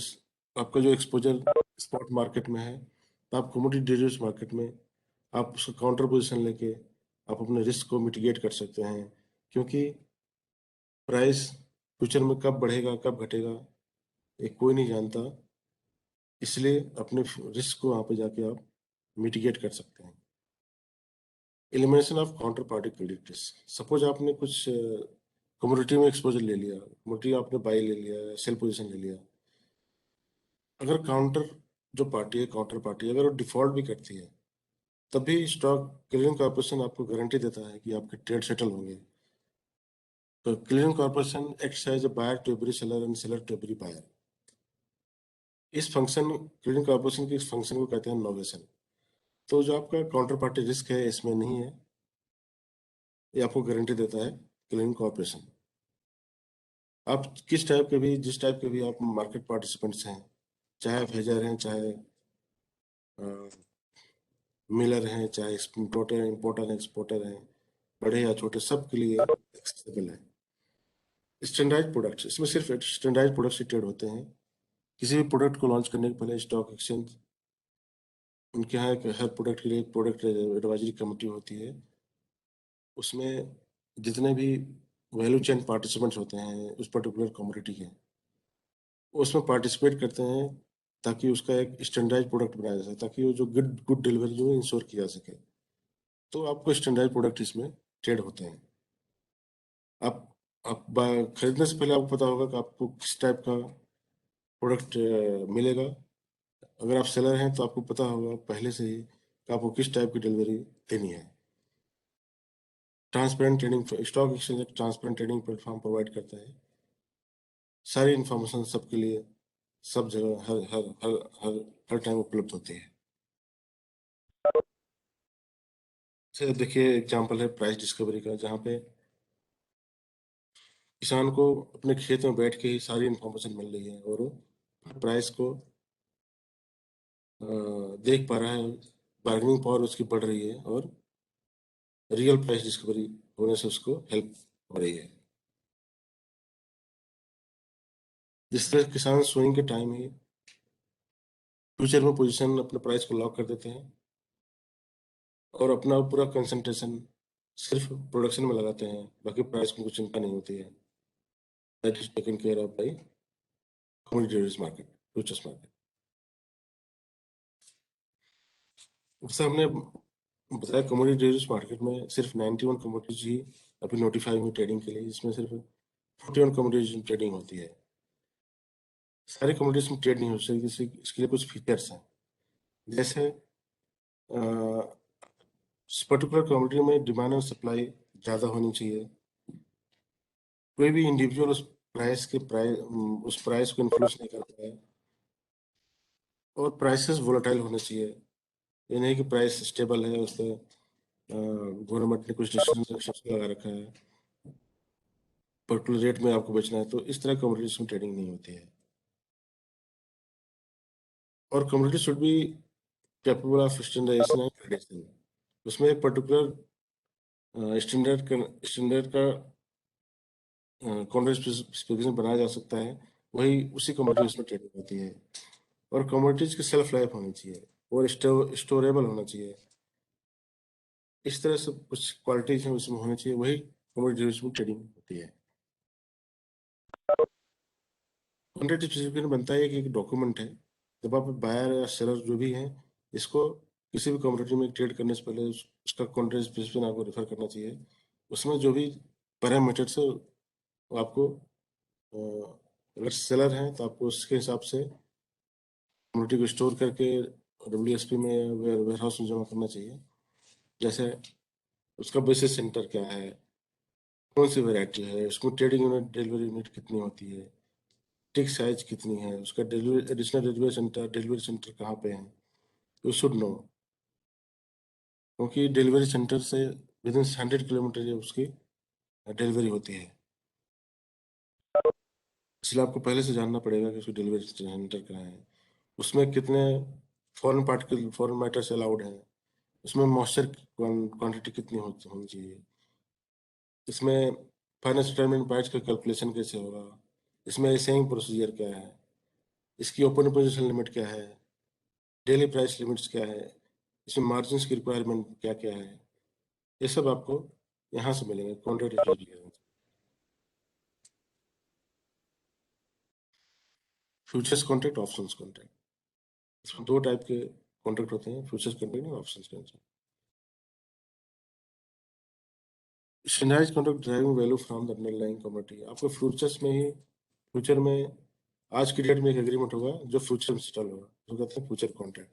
आपका जो एक्सपोजर स्पॉट मार्केट में है, तो आप कमोडिटी डेरिवेटिव्स मार्केट में आप उसका काउंटर पोजीशन लेके आप अपने रिस्क को मिटिगेट कर सकते हैं, क्योंकि प्राइस फ्यूचर में कब बढ़ेगा कब घटेगा ये कोई नहीं जानता। इसलिए अपने रिस्क को वहाँ पे जाके आप मिटिगेट कर सकते हैं। Elimination of counter party credit risk. Suppose आपने कुछ कमोडिटी में एक्सपोजर ले लिया, कमोडिटी आपने बाई ले लिया, सेल पोजीशन ले लिया, अगर काउंटर जो पार्टी है, काउंटर पार्टी अगर वो डिफॉल्ट भी करती है, तभी स्टॉक क्लियरिंग कॉर्पोरेशन आपको गारंटी देता है कि आपके ट्रेड सेटल होंगे। तो clearing corporation acts as a buyer to every seller and seller to every buyer. इस फंक्शन, क्लियरिंग कॉर्पोरेशन के इस फंक्शन को कहते हैं नोवेशन। तो जो आपका काउंटर पार्टी रिस्क है इसमें नहीं है, ये आपको गारंटी देता है क्लियरिंग कॉर्पोरेशन। आप किस टाइप के भी, जिस टाइप के भी आप मार्केट पार्टिसिपेंट्स हैं, चाहे आप हेजर हैं, चाहे मिलर हैं, चाहे इम्पोर्टर हैं, एक्सपोर्टर हैं, बड़े या छोटे, सब के लिए एक्सेसिबल है। स्टैंडर्डाइज प्रोडक्ट्स, इसमें सिर्फ स्टैंडर्डाइज प्रोडक्ट्स ट्रेड होते हैं। किसी भी प्रोडक्ट को लॉन्च करने के पहले स्टॉक एक्सचेंज, उनके यहाँ एक हर प्रोडक्ट के लिए एक प्रोडक्ट एडवाइजरी कमेटी होती है। उसमें जितने भी वैल्यू चेन पार्टिसिपेंट्स होते हैं उस पर्टिकुलर कमोडिटी के, उसमें पार्टिसिपेट करते हैं, ताकि उसका एक स्टैंडर्डाइज प्रोडक्ट बनाया जा सके, ताकि वो जो गुड गुड डिलीवरी जो है इंश्योर किया जा सके। तो आपको स्टैंडर्डाइज प्रोडक्ट इसमें ट्रेड होते हैं। आप खरीदने से पहले आपको पता होगा कि आपको किस टाइप का प्रोडक्ट मिलेगा। अगर आप सेलर हैं तो आपको पता होगा पहले से ही कि आपको किस टाइप की डिलीवरी देनी है। ट्रांसपेरेंट ट्रेडिंग, स्टॉक एक्सचेंज एक ट्रांसपेरेंट ट्रेडिंग प्लेटफॉर्म प्रोवाइड करता है। सारी इन्फॉर्मेशन सबके लिए, सब जगह, हर हर हर हर हर टाइम उपलब्ध होती है। जैसे देखिए एग्जांपल है प्राइस डिस्कवरी का, जहाँ पे किसान को अपने खेत में बैठ के ही सारी इन्फॉर्मेशन मिल रही है, और वो प्राइस को देख पा रहा है, बार्गेनिंग पावर उसकी बढ़ रही है, और रियल प्राइस डिस्कवरी होने से उसको हेल्प हो रही है। जिस तरह किसान सोइंग के टाइम ही फ्यूचर में पोजीशन अपने प्राइस को लॉक कर देते हैं और अपना पूरा कंसंट्रेशन सिर्फ प्रोडक्शन में लगाते हैं, बाकी प्राइस को कुछ चिंता नहीं होती है। That is taken care of by commodity market, futures market. जैसे हमने बताया कमोडिटी मार्केट में सिर्फ 91 कमोडिटीज ही अभी नोटिफाई हुई ट्रेडिंग के लिए, जिसमें सिर्फ 41 कमोडिटीज में ट्रेडिंग होती है। सारी कमोडिटीज में ट्रेड नहीं हो सकती, इसके लिए कुछ फीचर्स हैं। जैसे पर्टिकुलर कमोडिटी में डिमांड और सप्लाई ज़्यादा होनी चाहिए। कोई भी इंडिविजुअल उस प्राइस को इन्फ्लुएंस नहीं करता है, और प्राइसेस वोलेटाइल होने चाहिए। ये नहीं कि प्राइस स्टेबल है, उस पर गवर्नमेंट ने कुछ रिस्ट्रिक्शन लगा रखा है, पर्टिकुलर रेट में आपको बेचना है, तो इस तरह कमोडिटीज में ट्रेडिंग नहीं होती है। और commodity should be capable of standardisation and tradition. उसमें एक पर्टिकुलर स्टैंडर्ड का कॉन्ट्रैक्ट स्पेसिफिकेशन बनाया जा सकता है, वही उसी कमोडिटीज में ट्रेडिंग होती है। और कमोडिटीज की सेल्फ लाइफ होनी चाहिए और स्टोरेबल होना चाहिए। इस तरह से कुछ क्वालिटीज हैं उसमें होनी चाहिए, वही कमोडिटीज में ट्रेडिंग होती है। कॉन्ट्रैक्ट स्पेसिफिकेशन बनता है कि एक डॉक्यूमेंट है, जब आप बायर या सेलर जो भी हैं, इसको किसी भी कमोडिटी में ट्रेड करने से पहले उसका कॉन्ट्रैक्ट स्पेसिफिकेशन आपको रेफर करना चाहिए। उसमें जो भी पैरामीटर्स है वो आपको अगर सेलर हैं तो आपको उसके हिसाब से कमोडिटी को स्टोर करके WSP में या वेयर हाउस में जमा करना चाहिए। जैसे उसका बेसिस सेंटर क्या है, कौन सी वैरायटी है, उसको ट्रेडिंग यूनिट डिलीवरी यूनिट कितनी होती है, टिक साइज कितनी है, उसका डिलीवरी एडिशनल डिलीवरी सेंटर कहाँ पे है, यू शुड नो। क्योंकि डिलीवरी सेंटर से विद इन 100 किलोमीटर उसकी डिलीवरी होती है, इसलिए आपको पहले से जानना पड़ेगा कि उसकी डिलीवरी सेंटर कहाँ है, उसमें कितने फॉरेन मैटर्स अलाउड हैं, उसमें मॉइस्चर क्वांटिटी कितनी होनी चाहिए, इसमें फाइनेंस सेटलमेंट प्राइस का कैलकुलेशन कैसे होगा, इसमें एसेइंग प्रोसीजर क्या है, इसकी ओपन पोजीशन लिमिट क्या है, डेली प्राइस लिमिट्स क्या है, इसमें मार्जिन की रिक्वायरमेंट क्या क्या है, ये सब आपको यहाँ से मिलेंगे contract. Futures contract, options contract, इसमें दो टाइप के कॉन्ट्रैक्ट होते हैं, फ्यूचर्स कॉन्ट्रैक्ट और options contract. Standardised contract driving value from the underlying commodity. आपको फ्यूचर में आज की डेट में एक एग्रीमेंट होगा जो फ्यूचर में सेटल होगा, जो कहते हैं फ्यूचर कॉन्ट्रैक्ट।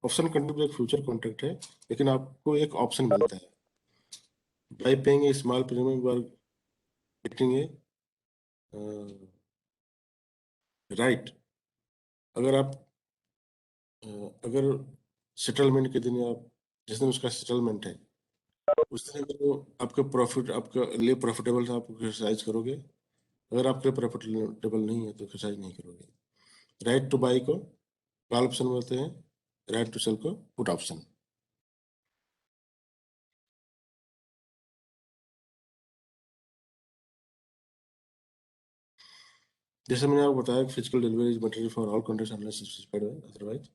ऑप्शन कॉन्ट्रैक्ट एक फ्यूचर कॉन्ट्रैक्ट है, लेकिन आपको एक ऑप्शन मिलता है। By paying a small premium you are getting a right. अगर आप अगर सेटलमेंट के दिन या जिस दिन उसका सेटलमेंट है उस दिन अगर वो आपके लिए प्रॉफिटेबल है, आप एक्सरसाइज करोगे। अगर आपके लिए प्रॉफिटेबल नहीं है तो एक्सरसाइज नहीं करोगे। राइट टू बाई को कॉल ऑप्शन बोलते हैं, राइट टू सेल को पुट ऑप्शन। जैसे मैंने आपको बताया physical delivery material for all countries unless specified otherwise,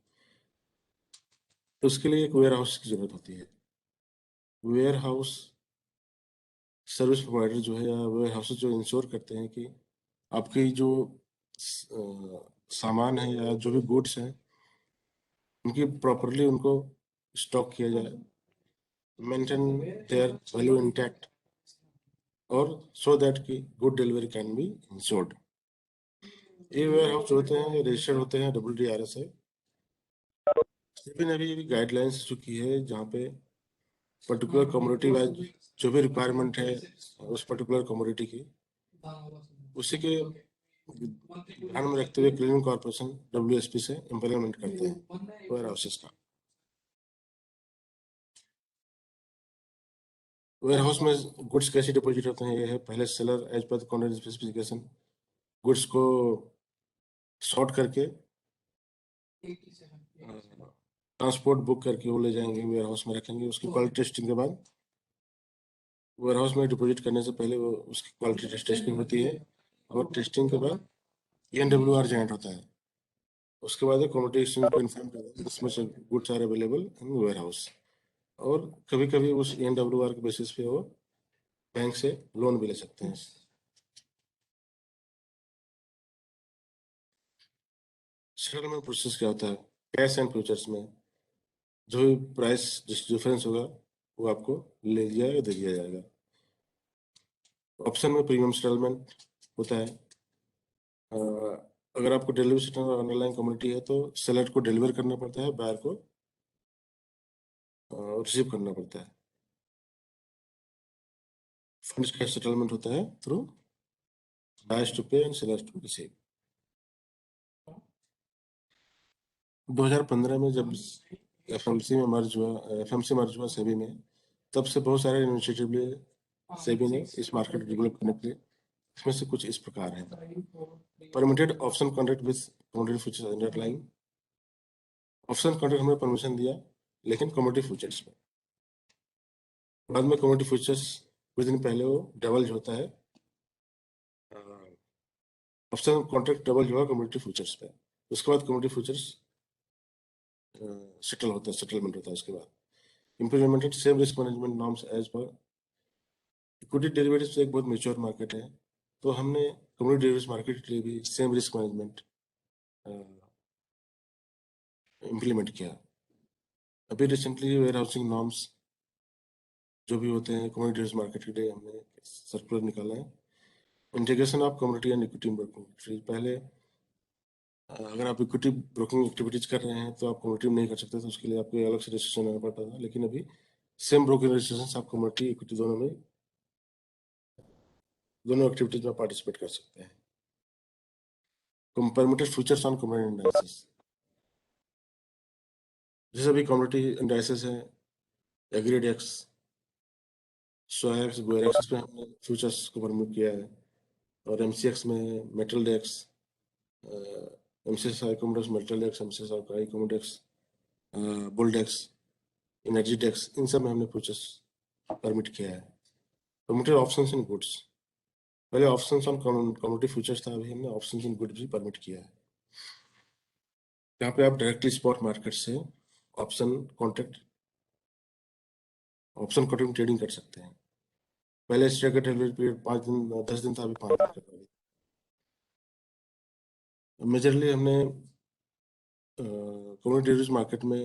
तो उसके लिए एक वेयर हाउस की जरूरत होती है। वेयर हाउस सर्विस प्रोवाइडर जो है या वेयर हाउस जो इंश्योर करते हैं कि आपकी जो सामान है या जो भी गुड्स हैं उनकी प्रॉपरली उनको स्टॉक किया जाए, मेंटेन देयर वैल्यू इंटैक्ट, और सो दैट की good delivery can be insured. ये वेयर हाउस जो होते हैं रजिस्टर्ड होते हैं WDRA से। सेबी ने भी गाइडलाइंस इशू की है जहाँ पे पर्टिकुलर कमोडिटी वाइज जो भी रिक्वायरमेंट है उस पर्टिकुलर कमोडिटी की, उसी के ध्यान में रखते हुए क्लीनिंग कॉर्पोरेशन WSP से इम्प्लीमेंट करते हैं वेयर हाउसेस का। वेयर हाउस में गुड्स कैसे डिपॉजिट होते हैं, ये है पहले seller as per contract specification goods को सॉर्ट करके ट्रांसपोर्ट बुक करके वो ले जाएंगे वेयर हाउस में रखेंगे, उसकी क्वालिटी टेस्टिंग के बाद वेयर हाउस में डिपॉजिट करने से पहले वो उसकी क्वालिटी टेस्टिंग होती है, और टेस्टिंग के बाद ENWR जनरेट होता है। उसके बाद कमोडिटी एक्सचेंज को इन्फॉर्म करता है इसमें से goods are available in warehouse, और कभी कभी उस ENWR के बेसिस पे वो बैंक से लोन भी ले सकते हैं। सेटलमेंट प्रोसेस क्या होता है? कैश एंड फ्यूचर्स में जो भी प्राइस डिफरेंस होगा वो आपको ले लिया या दे दिया जाएगा। ऑप्शन में प्रीमियम सेटलमेंट होता है। अ, अगर आपको डिलीवरी सिस्टम और अंडरलाइन कम्युनिटी है तो सेलर को डिलीवर करना पड़ता है, बायर को रिसीव करना पड़ता है। फंड्स का सेटलमेंट होता है थ्रू बायर्स टू पे एंड सेलर्स टू रिसीव। 2015 में जब एफएमसी मर्ज हुआ सेबी में, तब से बहुत सारे इनिशिएटिव लिए सेबी ने इस मार्केट डेवलप करने के लिए। इसमें से कुछ इस प्रकार है। Permitted option contract with commodity futures underline. Option contract हमने परमिशन दिया, लेकिन कमोडिटी फ्यूचर्स में। बाद में कमोडिटी फ्यूचर्स कुछ दिन पहले वो डबल होता है, ऑप्शन कॉन्ट्रैक्ट डबल हुआ कमोडिटी फ्यूचर्स पे। उसके बाद कमोडिटी फ्यूचर्स सेटलमेंट होता है। उसके बाद implemented same risk management norms as per. Equity derivatives एक बहुत मेच्योर मार्केट है, तो हमने कमोडिटी डेरिवेटिव्स मार्केट के लिए भी सेम रिस्क मैनेजमेंट इम्प्लीमेंट किया। अभी रिसेंटली वेयर हाउसिंग नॉर्म्स जो भी होते हैं कमोडिटी डेरिवेटिव्स मार्केट के लिए हमने सर्कुलर निकाला है। Integration of commodity and equity broking. पहले अगर आप इक्विटी ब्रोकिंग एक्टिविटीज कर रहे हैं तो आप कमोडिटी में नहीं कर सकते, तो उसके लिए आपको अलग से रजिस्ट्रेशन लेना पड़ता था। लेकिन अभी सेम ब्रोकिंग रजिस्ट्रेशन आप कमोडिटी इक्विटी दोनों एक्टिविटीज में पार्टिसिपेट कर सकते हैं। Permitted futures on commodity indices. जैसे अभी कमोडिटी इंडाइसेस हैं एग्रीडेक्स, सोएक्स, गोएरेक्स में हमने फ्यूचर्स को परमिट किया है, और MCX में मेटल डेक्स, MCSI कमोडेक्स, मेटल डेक्स, MCSI कमोडेक्स, बुलडेक्स, एनर्जी डेक्स, इन सब में हमने फ्यूचर्स परमिट किया है। परमिटेड ऑप्शंस इन गुड्स। पहले ऑप्शंस ऑन कमोडिटी फ्यूचर्स था, अभी हमने ऑप्शंस इन गुड्स भी परमिट किया है। यहाँ पे आप डायरेक्टली स्पॉट मार्केट से ऑप्शन कॉन्ट्रैक्ट में ट्रेडिंग कर सकते हैं। पहले स्ट्राइक डिलीवरी पीरियड 5 दिन 10 दिन था, अभी 5 दिन कर रहा है। मेजरली हमने कमोडिटी मार्केट में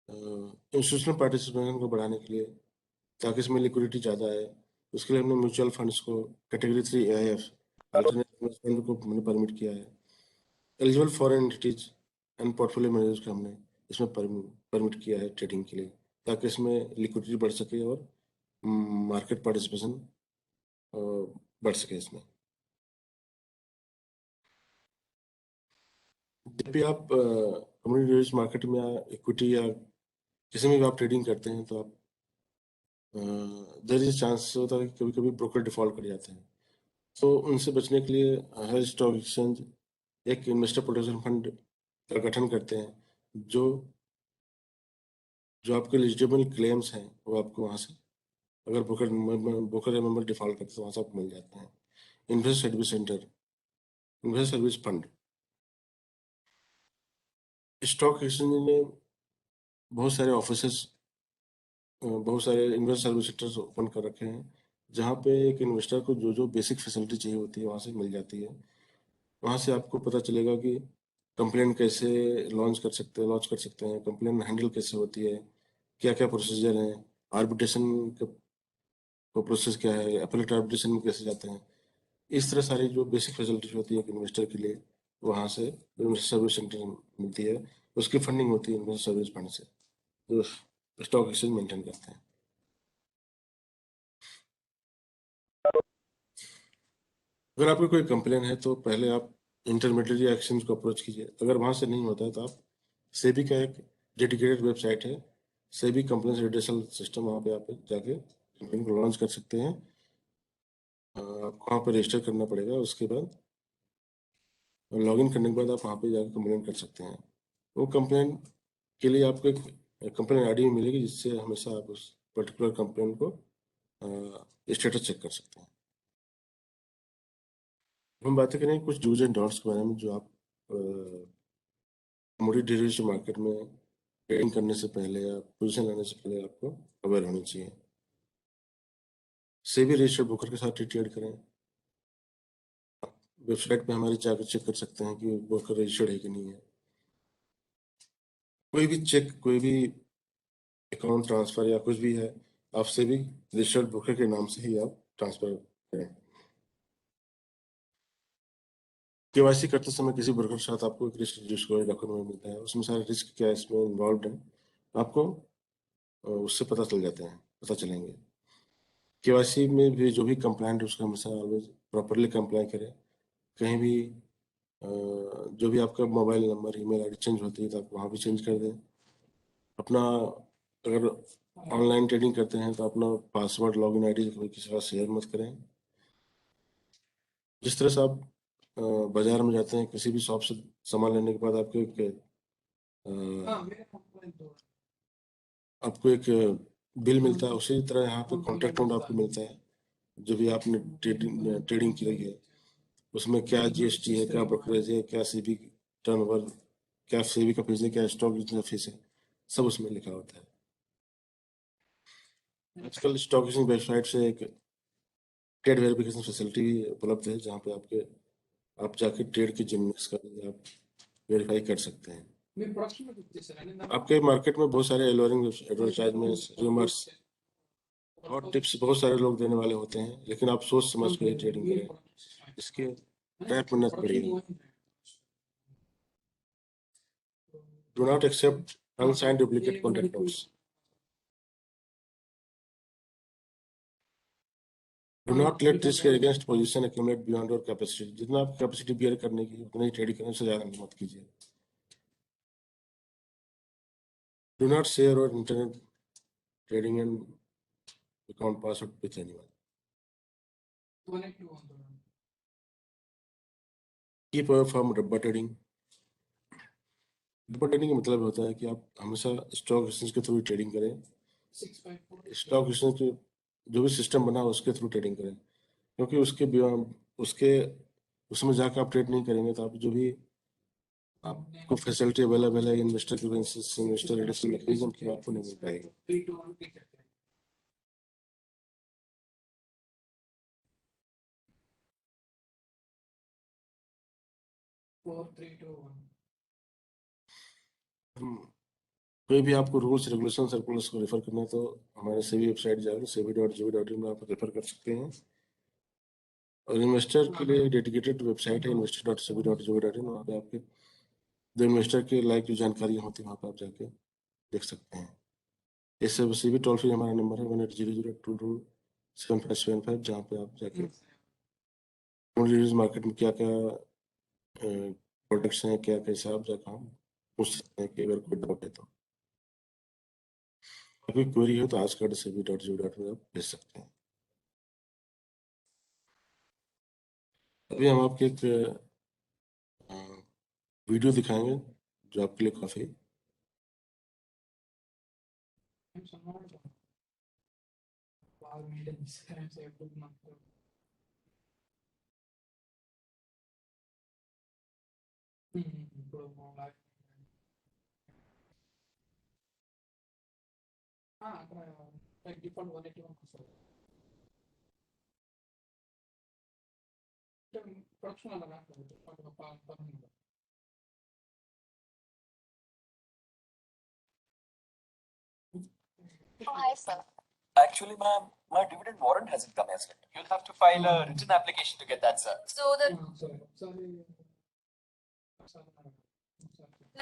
इंस्टीट्यूशनल पार्टिसिपेशन को बढ़ाने के लिए, ताकि इसमें लिक्विडिटी ज़्यादा है, उसके लिए हमने म्यूचुअल फंड्स को कैटेगरी 3 AIF अल्टरनेटिव फंड को हमने परमिट किया है। Eligible foreign entities and portfolio managers को हमने इसमें परमिट किया है ट्रेडिंग के लिए, ताकि इसमें लिक्विडिटी बढ़ सके और मार्केट पार्टिसिपेशन बढ़ सके इसमें। जब भी आप कम्युनिटी मार्केट में या इक्विटी या किसी में भी आप ट्रेडिंग करते हैं, तो आप देयर इज चांस होता है कि कभी कभी ब्रोकर डिफॉल्ट कर जाते हैं। तो उनसे बचने के लिए हर स्टॉक एक्सचेंज एक इन्वेस्टर प्रोटेक्शन फंड का गठन करते हैं, जो जो आपके एलिजिबल क्लेम्स हैं वो आपको वहाँ से, अगर ब्रोकर या मेंबर डिफॉल्ट करते हैं तो वहाँ से आपको मिल जाते हैं। Invest service centre, invest service fund. Stock exchange में बहुत सारे ऑफिसेस, बहुत सारे इन्वेस्ट सर्विस सेंटर्स ओपन कर रखे हैं, जहाँ पे एक इन्वेस्टर को जो जो बेसिक फैसिलिटी चाहिए होती है वहाँ से मिल जाती है। वहाँ से आपको पता चलेगा कि कंप्लेन कैसे लॉन्च कर सकते हैं, कंप्लेन हैंडल कैसे होती है, क्या क्या प्रोसीजर हैं, आर्बिट्रेशन का प्रोसेस क्या है, अपीलेट आर्बिट्रेशन में कैसे जाते हैं। इस तरह सारी जो बेसिक फैसिलिटीज होती है एक इन्वेस्टर के लिए, वहाँ से इन्वेस्टर सर्विस सेंटर मिलती है। उसकी फंडिंग होती है इन्वेस्टर सर्विस फंड से, जो स्टॉक एक्सचेंज मेंटेन करते हैं। अगर आपकी कोई कंप्लेन है तो पहले आप इंटरमीडिएट एक्सचेंज को अप्रोच कीजिए। अगर वहाँ से नहीं होता है तो आप सेबी का एक डेडिकेटेड वेबसाइट है, सेबी कंप्लेंट रिड्रेसल सिस्टम, वहाँ पे आप जाके कंप्लेन को लॉन्च कर सकते हैं। आपको वहाँ पर रजिस्टर करना पड़ेगा। उसके बाद लॉगिन करने के बाद आप वहाँ पे जाकर कंप्लेन कर सकते हैं। वो कंप्लेन के लिए आपको एक कंप्लेन ID मिलेगी, जिससे हमेशा आप उस पर्टिकुलर कंप्लेंट को स्टेटस चेक कर सकते हैं। हम बातें करेंगे कुछ डूज एंड डोंट्स के बारे में जो आप कमोडिटी डेरिवेटिव मार्केट में ट्रेडिंग करने से पहले या पोजीशन लेने से पहले आपको अवेयर होनी चाहिए। सेबी रजिस्टर्ड ब्रोकर के साथ ट्रेड करें। वेबसाइट पे हमारे जाकर चेक कर सकते हैं कि ब्रोकर रजिस्टर्ड है कि नहीं है। कोई भी चेक, कोई भी अकाउंट ट्रांसफर या कुछ भी है, आप सेबी रजिस्टर्ड ब्रोकर के नाम से ही आप ट्रांसफर करें। केवाईसी करते समय किसी ब्रोकर के साथ आपको एक रिस्क डिस्क्लोजर डॉक्यूमेंट मिलता है, उसमें सारे रिस्क क्या इसमें इन्वॉल्व है आपको उससे पता चलेंगे। केवाईसी में भी जो भी कंप्लाइंट है उसका हमेशा ऑलवेज प्रॉपरली कंप्लाई करें। कहीं भी जो भी आपका mobile number, email ID change होती है तो आप वहाँ भी चेंज कर दें। अपना अगर ऑनलाइन ट्रेडिंग करते हैं तो अपना पासवर्ड, लॉगिन आईडी कोई किसी के साथ शेयर मत करें। जिस तरह से आप बाजार में जाते हैं, किसी भी शॉप से सामान लेने के बाद आपको एक बिल मिलता है, उसी तरह यहाँ पे कॉन्टैक्ट नोट आपको मिलता है। जो भी आपने ट्रेडिंग की रही है उसमें क्या जीएसटी है, क्या ब्रोकरेज है, क्या सीबी टर्नओवर, क्या सेबी का फीस है, क्या स्टॉक एक्सचेंज फीस है, सब उसमें लिखा होता है। आजकल स्टॉक एक्सचेंज वेबसाइट से एक ट्रेड वेरिफिकेशन फैसिलिटी भी उपलब्ध है जहाँ पे आप जाके ट्रेड की जिन्नेस का आप वेरीफाई कर सकते हैं। आपके मार्केट में बहुत सारे एलोरिंग एडवर्टाइजमेंट्स, रूमर्स और टिप्स बहुत सारे लोग देने वाले होते हैं, लेकिन आप सोच समझ के ट्रेडिंग करें, इसके ट्रैप में न पड़िए। Do not accept unsigned duplicate contract notes. Do not let risk against position accumulate beyond your capacity. जितना आप कैपेसिटी बियर करने की उतना ही ट्रेडिंग करने से ज़्यादा मत कीजिए। Do not share your internet trading and account password with anyone. Keep away from डब्बा ट्रेडिंग। डब्बा ट्रेडिंग का मतलब होता है कि आप हमेशा स्टॉक एक्सचेंज के थ्रू ट्रेडिंग करें। स्टॉक एक्सचेंज के जो भी सिस्टम बना उसके थ्रू ट्रेडिंग करें, क्योंकि उसके उसमें जाकर आप ट्रेड नहीं करेंगे तो आप जो भी आपको फैसिलिटी अवेलेबल है investor grievances, investor relation mechanism की, आपको नहीं मिल पाएगी। कोई भी आपको रूल्स, रेगुलेशन, सर्कुलर्स को रेफर करना है तो हमारे सेबी वेबसाइट जाकर sebi.gov.in में आप रेफर कर सकते हैं। और इन्वेस्टर के लिए डेडिकेटेड वेबसाइट है investor.sebi.gov.in, वहाँ पे आपके जो इन्वेस्टर के लायक जो जानकारी होती है वहाँ पे आप जाके देख सकते हैं। इससे सेबी टोल फ्री हमारा नंबर है 180022757 जहाँ पे आप जाके मार्केट में क्या क्या प्रोडक्ट्स हैं, क्या कैसे आप जाकर हम पूछ सकते हैं कि अगर कोई डाउट है तो। कोई क्वेरी हो तो ask@sebi.gov.in आप भेज सकते हैं। अभी हम आपके एक वीडियो दिखाएंगे जो आपके लिए काफी Hi, sir. Actually, ma'am, my dividend warrant hasn't come as yet. You'll have to file a written application to get that, sir. So the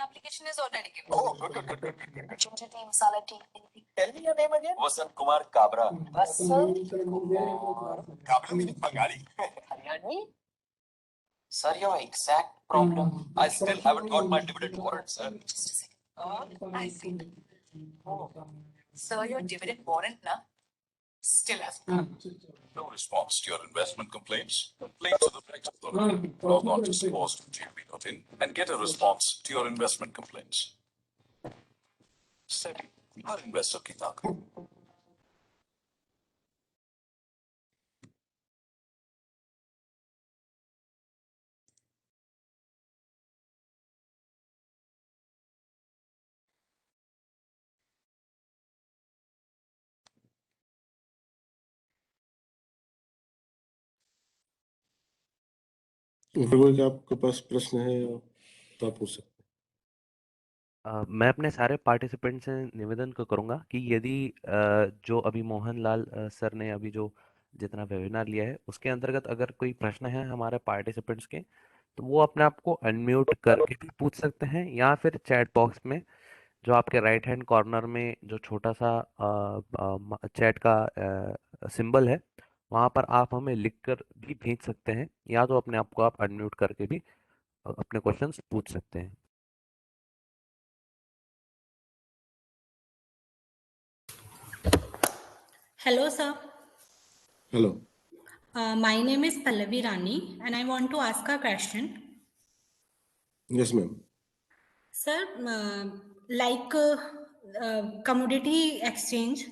application is already given. Oh, good. Ginger tea, masala tea. Tell me your name again. Vasant Kumar Kabra. Vasant Kabra meaning Bengali. Haryani? Sir, your exact problem. I still haven't got my dividend warrant, sir. Just a second. I see. Oh. Sir, your dividend warrant, na? Still hasn't come. No response to your investment complaints? Complain to the Tax Authority. Log on to scores.gb.in and get a response to your investment complaints. SEBI, her investor की ताकत। अगर कोई आपके पास प्रश्न है तो आप पूछ सकते मैं अपने सारे पार्टिसिपेंट से निवेदन करूंगा कि यदि जो अभी मोहनलाल सर ने अभी जो जितना वेबिनार लिया है उसके अंतर्गत अगर कोई प्रश्न है हमारे पार्टिसिपेंट्स के, तो वो अपने आप को अनम्यूट करके भी पूछ सकते हैं, या फिर चैट बॉक्स में जो आपके राइट हैंड कॉर्नर में जो छोटा सा चैट का सिंबल है, वहाँ पर आप हमें लिख कर भी भेज सकते हैं, या तो अपने आप को आप अनम्यूट करके भी अपने क्वेश्चंस पूछ सकते हैं। Hello, sir. Hello. My name is Pallavi Rani, and I want to ask a question. Yes, ma'am. Sir, like commodity exchange,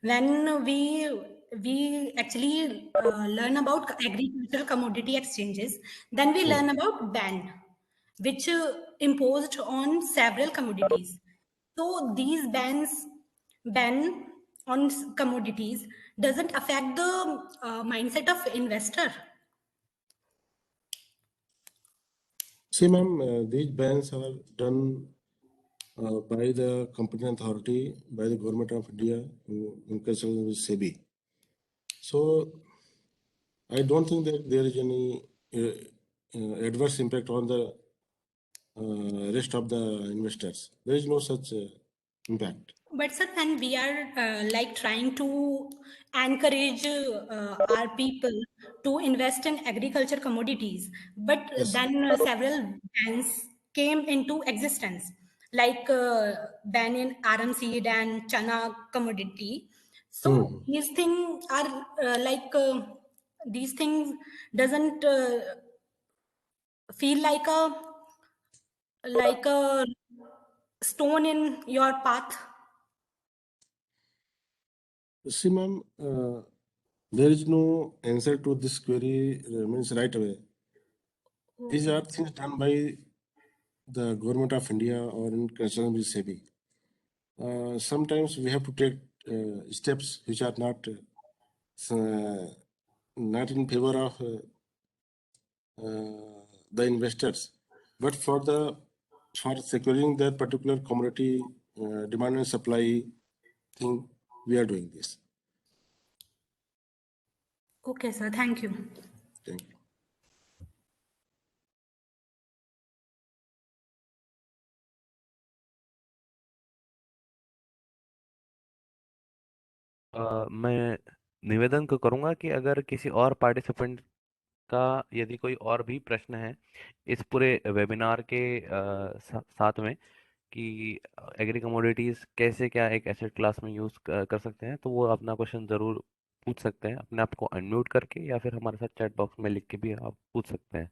when we actually learn about agricultural commodity exchanges, then we learn about ban, which imposed on several commodities. So these ban on commodities doesn't affect the mindset of investor. See, ma'am, these bans are done by the competent authority, by the government of India, in consultation with SEBI. So, I don't think that there is any adverse impact on the rest of the investors. There is no such impact. But sir, then we are like trying to encourage our people to invest in agriculture commodities. But Yes. then several bans came into existence, like ban in RMC and Chana commodity. So these things are these things doesn't feel like a stone in your path. See, ma'am, there is no answer to this query means right away. These are things done by the government of India or in consultation with SEBI. Sometimes we have to take steps which are not in favor of the investors, but for securing that particular commodity demand and supply thing, we are doing this. Okay, sir. Thank you. Thank you. मैं निवेदन करूंगा कि अगर किसी और participant का यदि कोई और भी प्रश्न है इस पूरे वेबिनार के साथ में, कि एग्री कमोडिटीज कैसे क्या एक एसेट क्लास में यूज कर सकते हैं, तो वो अपना क्वेश्चन जरूर पूछ सकते हैं अपने आप को अनम्यूट करके, या फिर हमारे साथ चैट बॉक्स में लिख के भी आप पूछ सकते हैं।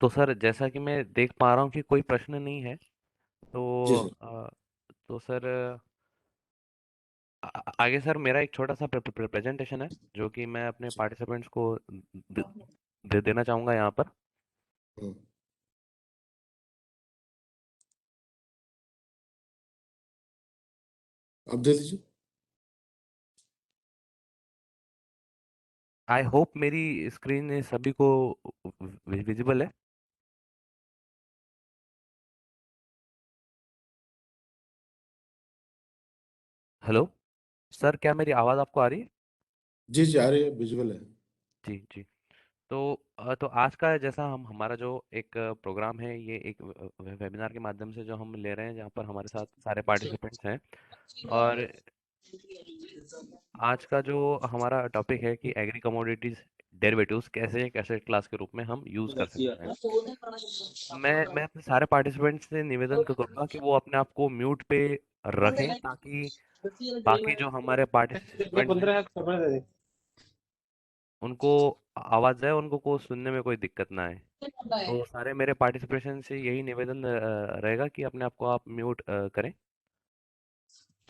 तो सर जैसा कि मैं देख पा रहा हूँ कि कोई प्रश्न नहीं है, जी तो सर। तो सर आगे सर मेरा एक छोटा सा प्रेजेंटेशन है जो कि मैं अपने पार्टिसिपेंट्स को दे देना चाहूँगा यहाँ पर। हम्म। आप दे दीजिए। आई होप मेरी स्क्रीन सभी को विजिबल है। हेलो सर, क्या मेरी आवाज़ आपको आ रही है? जी जी, आ रही है, विजुअल है। जी जी। तो तो आज का जैसा हमारा जो एक प्रोग्राम है, ये एक वेबिनार के माध्यम से जो हम ले रहे हैं, जहाँ पर हमारे साथ सारे पार्टिसिपेंट्स हैं, और आज का जो हमारा टॉपिक है कि एग्री कमोडिटीज डेरिवेटिव्स कैसे एक एसेट क्लास के रूप में हम यूज कर सकते हैं। मैं अपने सारे पार्टिसिपेंट्स से निवेदन करूंगा कि वो अपने आप को म्यूट पे रखें, ताकि बाकी जो हमारे पार्टिसिपेंट्स हैं उनको आवाज़ जाए, उनको को सुनने में कोई दिक्कत ना आए। तो सारे मेरे पार्टिसिपेशन से यही निवेदन रहेगा कि अपने आप को आप म्यूट करें।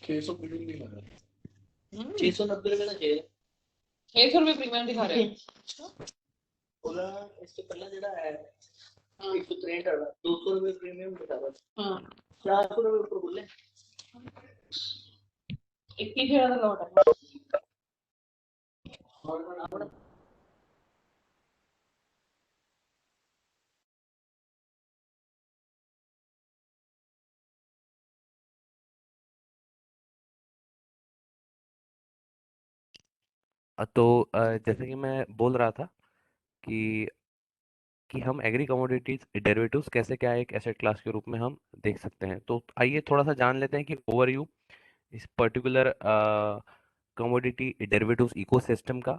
690 रुपए का चाहिए 600 रुपए प्रीमियम दिखा रहे हैं ओला इससे पहला जेड़ा है 163 वाला 200 रुपए प्रीमियम दिखा रहा है हां 400 रुपए ऊपर बोले 21,000 का लौट है और तो जैसे कि मैं बोल रहा था कि हम एग्री कमोडिटीज डेरिवेटिव्स कैसे क्या एक एसेट क्लास के रूप में हम देख सकते हैं। तो आइए थोड़ा सा जान लेते हैं कि ओवरव्यू इस पर्टिकुलर कमोडिटी डेरिवेटिव्स इकोसिस्टम का।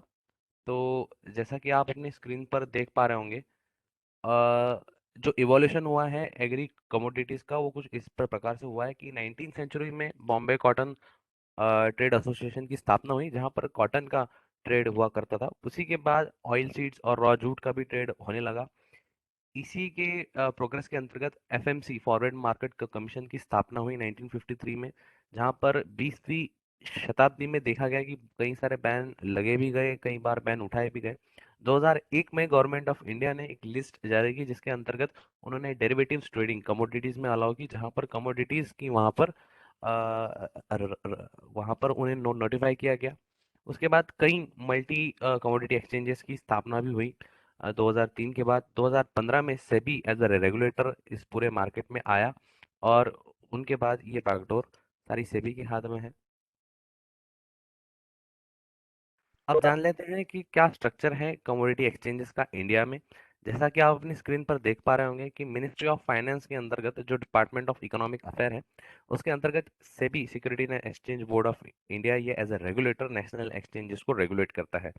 तो जैसा कि आप अपनी स्क्रीन पर देख पा रहे होंगे, जो इवोल्यूशन हुआ है एग्री कमोडिटीज का वो कुछ इस प्रकार से हुआ है कि 19th सेंचुरी में बॉम्बे कॉटन ट्रेड एसोसिएशन की स्थापना हुई, जहां पर कॉटन का ट्रेड हुआ करता था। उसी के बाद ऑयल सीड्स और रॉ जूट का भी ट्रेड होने लगा। इसी के प्रोग्रेस के अंतर्गत एफएमसी फॉरवर्ड मार्केट कमीशन की स्थापना हुई 1953 में, जहां पर 20वीं शताब्दी में देखा गया कि कई सारे बैन लगे भी गए, कई बार बैन उठाए भी गए। 2001 में गवर्नमेंट ऑफ इंडिया ने एक लिस्ट जारी की जिसके अंतर्गत उन्होंने डेरिवेटिव्स ट्रेडिंग कमोडिटीज में अलाउ की, जहां पर कमोडिटीज की वहां पर उन्हें नोटिफाई किया गया। उसके बाद कई मल्टी कमोडिटी एक्सचेंजेस की स्थापना भी हुई 2003 के बाद। 2015 में सेबी एज अ रेगुलेटर इस पूरे मार्केट में आया और उनके बाद ये बागडोर सारी सेबी के हाथ में है। अब जान लेते हैं कि क्या स्ट्रक्चर है कमोडिटी एक्सचेंजेस का इंडिया में। जैसा कि आप अपनी स्क्रीन पर देख पा रहे होंगे कि मिनिस्ट्री ऑफ फाइनेंस के अंतर्गत जो डिपार्टमेंट ऑफ इकोनॉमिक अफेयर है, उसके अंतर्गत SEBI security and exchange board of India ये as a regulator national exchanges को रेगुलेट करता है।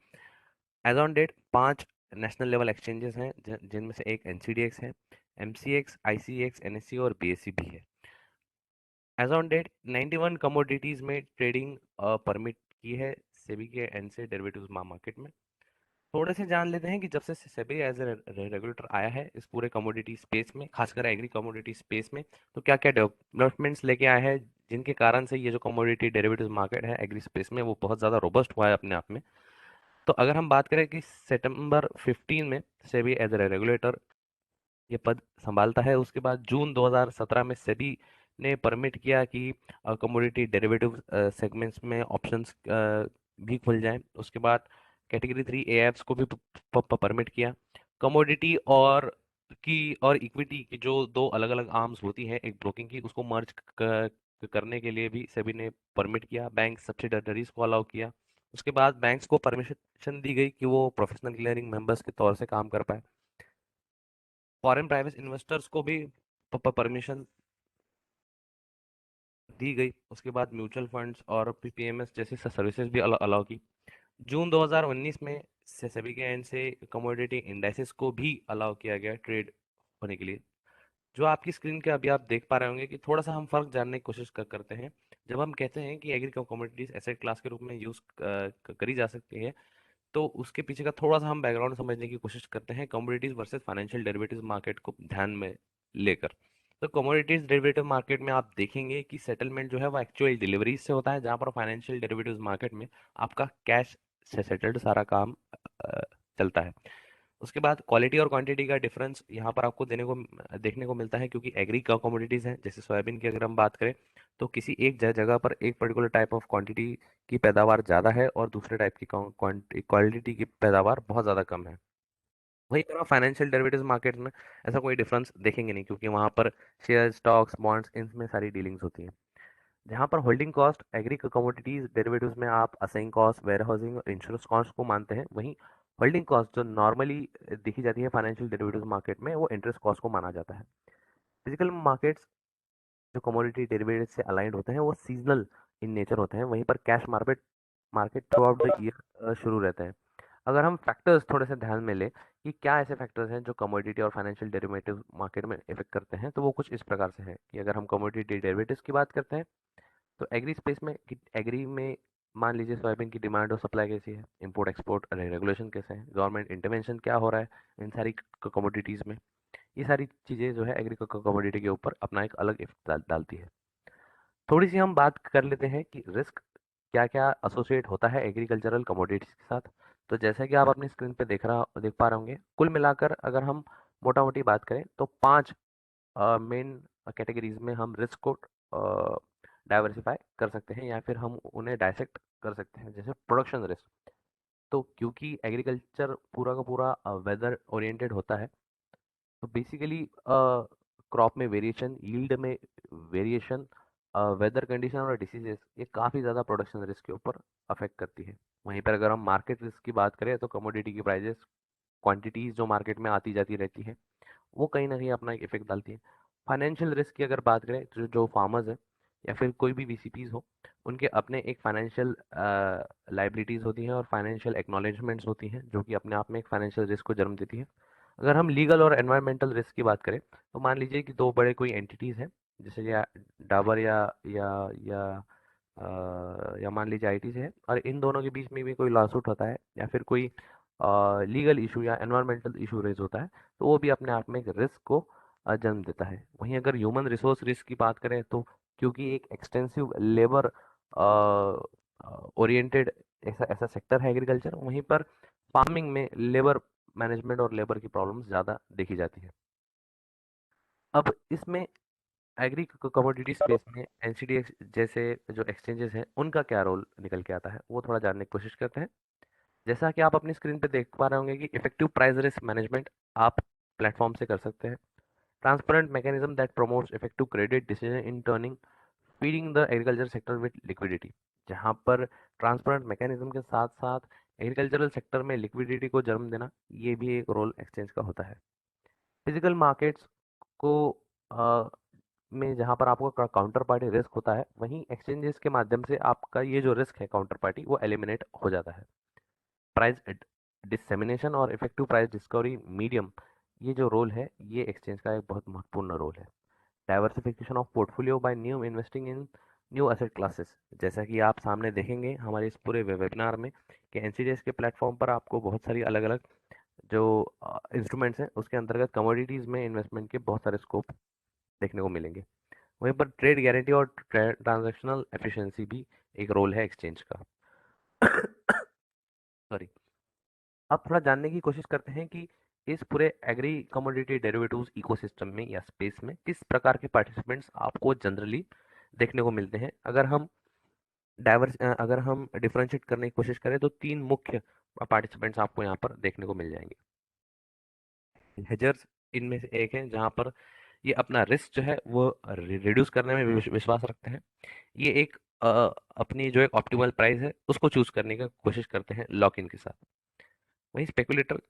As on date 5 national level exchanges हैं, जिनमें से एक एनसीडीएक्स है, एमसीएक्स, आईसीएक्स, एनएससी और बीएससी भी है। एज ऑन डेट 91 कमोडिटीज में ट्रेडिंग परमिट की है सेबी के एंड से डेरिवेटिव्स मार्केट में। थोड़े से जान लेते हैं कि जब से सेबी एज ए रेगुलेटर आया है इस पूरे कमोडिटी स्पेस में, खासकर एग्री कमोडिटी स्पेस में, तो क्या क्या डेवलपमेंट्स लेके आए हैं जिनके कारण से ये जो कमोडिटी डेरिवेटिव्स मार्केट है एग्री स्पेस में वो बहुत ज़्यादा रोबस्ट हुआ है अपने आप में। तो अगर हम बात करें कि सितंबर 15 में सेबी एज ए रेगुलेटर ये पद संभालता है, उसके बाद जून 2017 में सेबी ने परमिट किया कि कमोडिटी डेरिवेटिव सेगमेंट्स में ऑप्शंस भी खुल जाएं। उसके बाद कैटेगरी 3 एएफ्स को भी परमिट किया। कमोडिटी और इक्विटी की जो दो अलग अलग आर्म्स होती हैं एक ब्रोकिंग की, उसको मर्ज करने के लिए भी सेबी ने परमिट किया। बैंक सब्सिडरीज को अलाउ किया। उसके बाद बैंक्स को परमिशन दी गई कि वो प्रोफेशनल क्लियरिंग मेंबर्स के तौर से काम कर पाए। फॉरेन प्राइवेट इन्वेस्टर्स को भी परमिशन दी गई। उसके बाद म्यूचुअल फंड्स और पीपीएमएस जैसी सर्विसेज भी अलाउ की। जून 2019 में सेबी के एंड से कमोडिटी इंडाइसेस को भी अलाउ किया गया ट्रेड होने के लिए। जो आपकी स्क्रीन के अभी आप देख पा रहे होंगे कि थोड़ा सा हम फर्क जानने की कोशिश करते हैं। जब हम कहते हैं कि एग्री कमोडिटीज एसेट क्लास के रूप में यूज करी जा सकती है, तो उसके पीछे का थोड़ा सा हम बैकग्राउंड समझने की कोशिश करते हैं commodities versus financial derivatives market को ध्यान में लेकर। तो कमोडिटीज डेरिवेटिव मार्केट में आप देखेंगे कि सेटलमेंट जो है वो एक्चुअल डिलीवरीज से होता है, जहां पर फाइनेंशियल डेरिवेटिव्स मार्केट में आपका कैश से सेटल्ड सारा काम अ, चलता है। उसके बाद क्वालिटी और क्वांटिटी का डिफरेंस यहाँ पर आपको देखने को मिलता है, क्योंकि एग्री का कमोडिटीज हैं जैसे सोयाबीन की अगर हम बात करें तो किसी एक जगह पर एक पर्टिकुलर टाइप ऑफ क्वांटिटी की पैदावार ज़्यादा है और दूसरे टाइप की क्वालिटी की पैदावार बहुत ज़्यादा कम है। वहीं पर आप फाइनेंशियल डेरिवेटिव्स मार्केट में ऐसा कोई डिफरेंस देखेंगे नहीं, क्योंकि वहाँ पर शेयर स्टॉक्स बॉन्ड्स इनमें सारी डीलिंग्स होती हैं। जहाँ पर holding cost agree commodities derivatives में आप असाइंग कॉस्ट, वेयर हाउसिंग और इंश्योरेंस कॉस्ट को मानते हैं, वहीं होल्डिंग कॉस्ट जो नॉर्मली देखी जाती है फाइनेंशियल डेरिवेटिव्स मार्केट में वो इंटरेस्ट कॉस्ट को माना जाता है। फिजिकल मार्केट्स जो कमोडिटी डेरिवेटिव से अलाइंड होते हैं वो सीजनल इन नेचर होते हैं, वहीं पर cash market market through out the year शुरू रहते हैं। अगर हम फैक्टर्स थोड़े से ध्यान में लें कि क्या ऐसे फैक्टर्स हैं जो कमोडिटी और फाइनेंशियल डेरिवेटिव मार्केट में इफेक्ट करते हैं, तो वो कुछ इस प्रकार से है कि अगर हम कमोडिटी डेरिवेटिव्स की बात करते हैं तो एग्री स्पेस में एग्री में मान लीजिए सोयाबीन की डिमांड और सप्लाई कैसी है, इंपोर्ट एक्सपोर्ट रेगुलेशन कैसे है, गवर्नमेंट इंटरवेंशन क्या हो रहा है इन सारी कमोडिटीज़ में। ये सारी चीज़ें जो है एग्रीकल्चर कमोडिटी के ऊपर अपना एक अलग इफेक्ट डालती है। थोड़ी सी हम बात कर लेते हैं कि रिस्क क्या क्या एसोसिएट होता है एग्रीकल्चरल कमोडिटीज के साथ। तो जैसे कि आप अपनी स्क्रीन पे देख पा रहे होंगे, कुल मिलाकर अगर हम मोटा मोटी बात करें तो 5 मेन कैटेगरीज में हम रिस्क को डाइवर्सिफाई कर सकते हैं या फिर हम उन्हें डायसेक्ट कर सकते हैं। जैसे प्रोडक्शन रिस्क, तो क्योंकि एग्रीकल्चर पूरा का पूरा वेदर ओरिएंटेड होता है, तो बेसिकली क्रॉप में वेरिएशन, यील्ड में वेरिएशन, वेदर कंडीशन और डिसीजेस, ये काफ़ी ज़्यादा प्रोडक्शन रिस्क के ऊपर अफेक्ट करती है। वहीं पर अगर हम मार्केट रिस्क की बात करें तो कमोडिटी की प्राइजेस, क्वांटिटीज़ जो मार्केट में आती जाती रहती है, वो कहीं ना कहीं अपना एक इफेक्ट डालती है। फाइनेंशियल रिस्क की अगर बात करें तो जो फार्मर्स हैं या फिर कोई भी वीसीपीज हो, उनके अपने एक फाइनेंशियल लाइबिलिटीज़ होती हैं और फाइनेंशियल एक्नॉलेजमेंट्स होती हैं, जो कि अपने आप में एक फाइनेंशियल रिस्क को जन्म देती है। अगर हम लीगल और एनवायरमेंटल रिस्क की बात करें तो मान लीजिए कि दो बड़े कोई एंटिटीज़ हैं, जैसे या डाबर या या मान लीजिए आईटी से है, और इन दोनों के बीच में भी कोई लॉसूट होता है या फिर कोई लीगल इशू या एनवायरमेंटल इशू रेज होता है, तो वो भी अपने आप में एक रिस्क को जन्म देता है। वहीं अगर ह्यूमन रिसोर्स रिस्क की बात करें तो क्योंकि एक एक्सटेंसिव लेबर ओरिएंटेड ऐसा ऐसा सेक्टर है एग्रीकल्चर, वहीं पर फार्मिंग में लेबर मैनेजमेंट और लेबर की प्रॉब्लम्स ज़्यादा देखी जाती है। अब इसमें एग्री कमोडिटी स्पेस में एनसीडीएक्स जैसे जो एक्सचेंजेस हैं, उनका क्या रोल निकल के आता है, वो थोड़ा जानने की कोशिश करते हैं। जैसा कि आप अपनी स्क्रीन पे देख पा रहे होंगे कि इफेक्टिव प्राइस रिस्क मैनेजमेंट आप प्लेटफॉर्म से कर सकते हैं। Transparent mechanism that promotes effective credit decision in turning feeding the agriculture sector with liquidity, जहां पर ट्रांसपेरेंट मैकेनिज्म के साथ साथ एग्रीकल्चरल सेक्टर में लिक्विडिटी को जन्म देना, ये भी एक रोल एक्सचेंज का होता है। फिजिकल मार्केट्स को में जहां पर आपको काउंटर पार्टी रिस्क होता है, वहीं एक्सचेंजेस के माध्यम से आपका ये जो रिस्क है काउंटर पार्टी, वो एलिमिनेट हो जाता है। प्राइस डिसेमिनेशन और इफेक्टिव प्राइस डिस्कवरी मीडियम, ये जो रोल है ये एक्सचेंज का एक बहुत महत्वपूर्ण रोल है। Diversification of portfolio by new investing in new asset classes, जैसा कि आप सामने देखेंगे हमारे इस पूरे वेबिनार में कि एनसीडीएस के प्लेटफॉर्म पर आपको बहुत सारी अलग अलग जो इंस्ट्रूमेंट्स हैं उसके अंतर्गत कमोडिटीज़ में इन्वेस्टमेंट के बहुत सारे स्कोप देखने को मिलेंगे। वहीं पर ट्रेड गारंटी और ट्रांजैक्शनल एफिशिएंसी भी एक रोल है एक्सचेंज का। सॉरी। अब थोड़ा जानने की कोशिश करते हैं कि इस पूरे एग्री कमोडिटी डेरिवेटिव्स इकोसिस्टम में या स्पेस में किस प्रकार के पार्टिसिपेंट्स आपको जनरली देखने को मिलते हैं। अगर हम डिफरेंशिएट करने की कोशिश करें तो 3 मुख्य पार्टिसिपेंट्स आपको यहाँ पर देखने को मिल जाएंगे। हेजर्स इनमें से एक है, जहाँ पर ये अपना रिस्क जो है वो रिड्यूस करने में विश्वास रखते हैं। ये एक अपनी जो एक ऑप्टिमल प्राइस है उसको चूज करने की कोशिश करते हैं लॉक इन के साथ। वहीं स्पेकुलेटर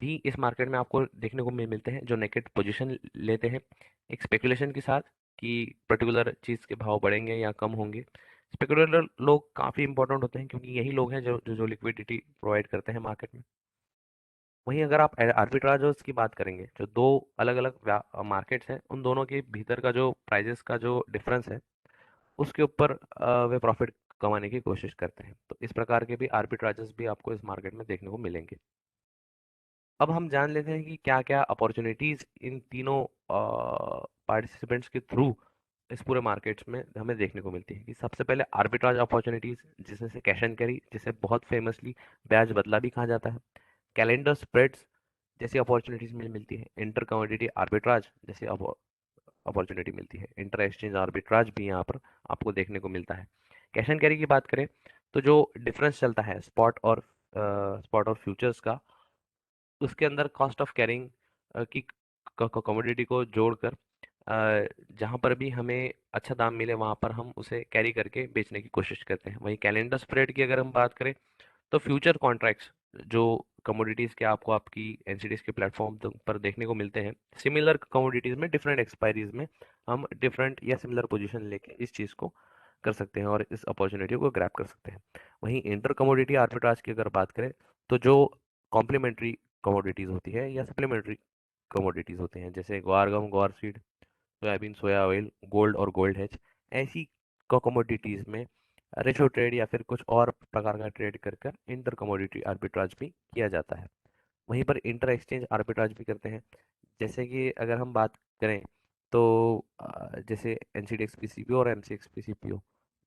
भी इस मार्केट में आपको देखने को मिलते हैं, जो नेकेड पोजीशन लेते हैं एक स्पेकुलेशन के साथ कि पर्टिकुलर चीज़ के भाव बढ़ेंगे या कम होंगे। स्पेकुलेटर लोग काफ़ी इंपॉर्टेंट होते हैं क्योंकि यही लोग हैं जो लिक्विडिटी प्रोवाइड करते हैं मार्केट में। वहीं अगर आप आर्बिट्राजर्स की बात करेंगे, जो दो अलग अलग मार्केट्स हैं, उन दोनों के भीतर का जो प्राइजेस का जो डिफरेंस है उसके ऊपर वे प्रॉफिट कमाने की कोशिश करते हैं। तो इस प्रकार के भी आर्बिट्राजेस भी आपको इस मार्केट में देखने को मिलेंगे। अब हम जान लेते हैं कि क्या क्या अपॉर्चुनिटीज़ इन तीनों पार्टिसिपेंट्स के थ्रू इस पूरे मार्केट्स में हमें देखने को मिलती है। कि सबसे पहले आर्बिट्राज अपॉर्चुनिटीज़, जिसमें से कैश एंड कैरी, जिसे बहुत फेमसली ब्याज बदला भी कहा जाता है, कैलेंडर स्प्रेड्स जैसी अपॉर्चुनिटीज़ मिलती है, इंटर कमोडिटी आर्बिट्राज जैसी अपॉर्चुनिटी मिलती है, इंटर एक्सचेंज आर्बिट्राज भी यहाँ पर आपको देखने को मिलता है। कैश एंड कैरी की बात करें तो जो डिफरेंस चलता है स्पॉट और फ्यूचर्स का, उसके अंदर कॉस्ट ऑफ कैरिंग की कमोडिटी को जोड़कर जहाँ पर भी हमें अच्छा दाम मिले वहाँ पर हम उसे कैरी करके बेचने की कोशिश करते हैं। वहीं कैलेंडर स्प्रेड की अगर हम बात करें तो फ्यूचर कॉन्ट्रैक्ट्स जो कमोडिटीज़ के आपको आपकी एनसीडीज के प्लेटफॉर्म पर देखने को मिलते हैं, सिमिलर कमोडिटीज़ में डिफरेंट एक्सपायरीज में हम डिफरेंट या सिमिलर पोजीशन लेके इस चीज़ को कर सकते हैं और इस अपॉर्चुनिटी को ग्रैब कर सकते हैं। वहीं इंटर कमोडिटी आर्बिट्राज की अगर बात करें तो जो कॉम्प्लीमेंट्री कमोडिटीज़ होती है या सप्लीमेंट्री कमोडिटीज़ होते हैं, जैसे ग्वार गम, ग्वार सीड, सोयाबीन, सोया ऑयल, गोल्ड और गोल्ड हेज, ऐसी कमोडिटीज़ में रेशो ट्रेड या फिर कुछ और प्रकार का ट्रेड कर कर इंटर कमोडिटी आर्बिट्राज भी किया जाता है। वहीं पर इंटर एक्सचेंज आर्बिट्राज भी करते हैं। जैसे कि अगर हम बात करें तो जैसे एनसीडीएक्स पीसीपीओ और एमसीएक्स पीसीपीओ,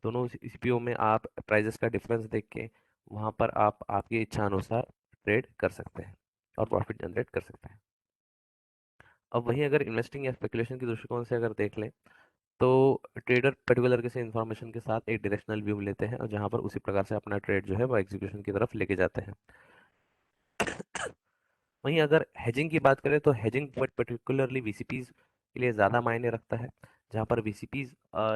दोनों सीपीओ में आप प्राइजेस का डिफरेंस देख के वहाँ पर आप आपकी इच्छा अनुसार ट्रेड कर सकते हैं और प्रॉफिट जनरेट कर सकते हैं। अब वहीं अगर इन्वेस्टिंग या स्पेकुलेशन के दृष्टिकोण से अगर देख लें तो ट्रेडर पर्टिकुलर किसी इन्फॉर्मेशन के साथ एक डायरेक्शनल व्यू लेते हैं और जहाँ पर उसी प्रकार से अपना ट्रेड जो है वो एग्जीक्यूशन की तरफ लेके जाते हैं। वहीं अगर हेजिंग की बात करें तो हेजिंग पर्टिकुलरली वीसीपीज के लिए ज़्यादा मायने रखता है, जहाँ पर वीसीपीज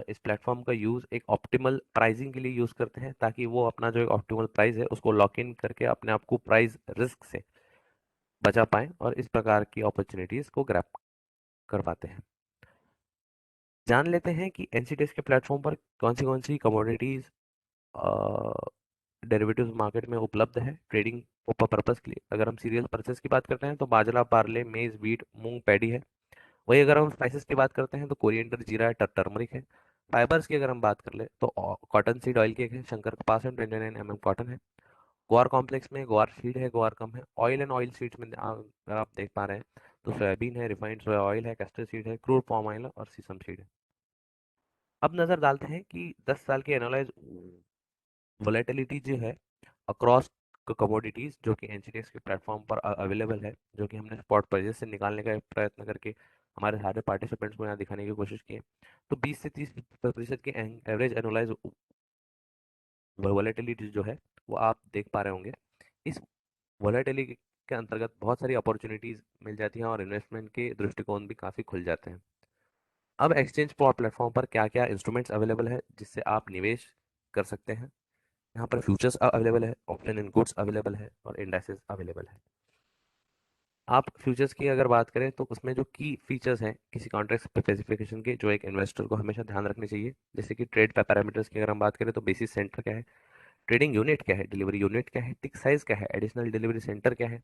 इस प्लेटफॉर्म का यूज़ एक ऑप्टिमल प्राइसिंग के लिए यूज़ करते हैं ताकि वो अपना जो एक ऑप्टिमल प्राइस है उसको लॉक इन करके अपने आप को प्राइस रिस्क से बचा पाएं और इस प्रकार की अपॉर्चुनिटीज़ को ग्रैब कर पाते हैं। जान लेते हैं कि एनसीडीएक्स के प्लेटफॉर्म पर कौन सी कमोडिटीज़ डेरिवेटिव्स मार्केट में उपलब्ध है ट्रेडिंग पर्पस के लिए। अगर हम सीरियल परचेस की बात करते हैं तो बाजरा, बार्ले, मेज, व्हीट, मूंग, पैडी है। वही अगर हम स्पाइसेस की बात करते हैं तो कोरिएंडर, जीरा, टर्मरिक है। फाइबर्स की अगर हम बात कर ले तो कॉटन सीड ऑयल केक है, शंकर कपास है, 29 कॉटन है। ग्वार कॉम्प्लेक्स में ग्वार सीड है, ग्वार कम है। ऑयल एंड ऑयल सीड्स में अगर आप देख पा रहे हैं तो सोयाबीन है, रिफाइंड सोया ऑयल है, कैस्टर सीड है, क्रूड पाम ऑयल है और सीसम सीड है। अब नजर डालते हैं कि 10 साल के एनालाइज वोलेटिलिटी जो है अक्रॉस कमोडिटीज जो कि एनसीडीएक्स के प्लेटफॉर्म पर अवेलेबल है, जो कि हमने स्पॉट प्राइजेस से निकालने का प्रयत्न करके हमारे सारे पार्टिसिपेंट्स को यहाँ दिखाने की कोशिश की है। तो 20 से 30% के एवरेज एनुलाइज वोलेटिलिटी जो है वो आप देख पा रहे होंगे। इस वोलेटिलिटी के अंतर्गत बहुत सारी अपॉर्चुनिटीज मिल जाती हैं और इन्वेस्टमेंट के दृष्टिकोण भी काफ़ी खुल जाते हैं। अब एक्सचेंज प्लेटफॉर्म पर क्या क्या इंस्ट्रूमेंट्स अवेलेबल है जिससे आप निवेश कर सकते हैं। यहाँ पर फ्यूचर्स अवेलेबल है, ऑप्शन इन गुड्स अवेलेबल है और इंडाइसेस अवेलेबल है। आप फ्यूचर्स की अगर बात करें तो उसमें जो की फीचर्स हैं किसी कॉन्ट्रैक्ट स्पेसिफिकेशन के जो एक इन्वेस्टर को हमेशा ध्यान रखने चाहिए, जैसे कि ट्रेड पैरामीटर्स की अगर हम बात करें तो बेसिस सेंटर क्या है, ट्रेडिंग यूनिट क्या है, डिलीवरी यूनिट क्या है, टिक साइज क्या है, एडिशनल डिलीवरी सेंटर क्या है,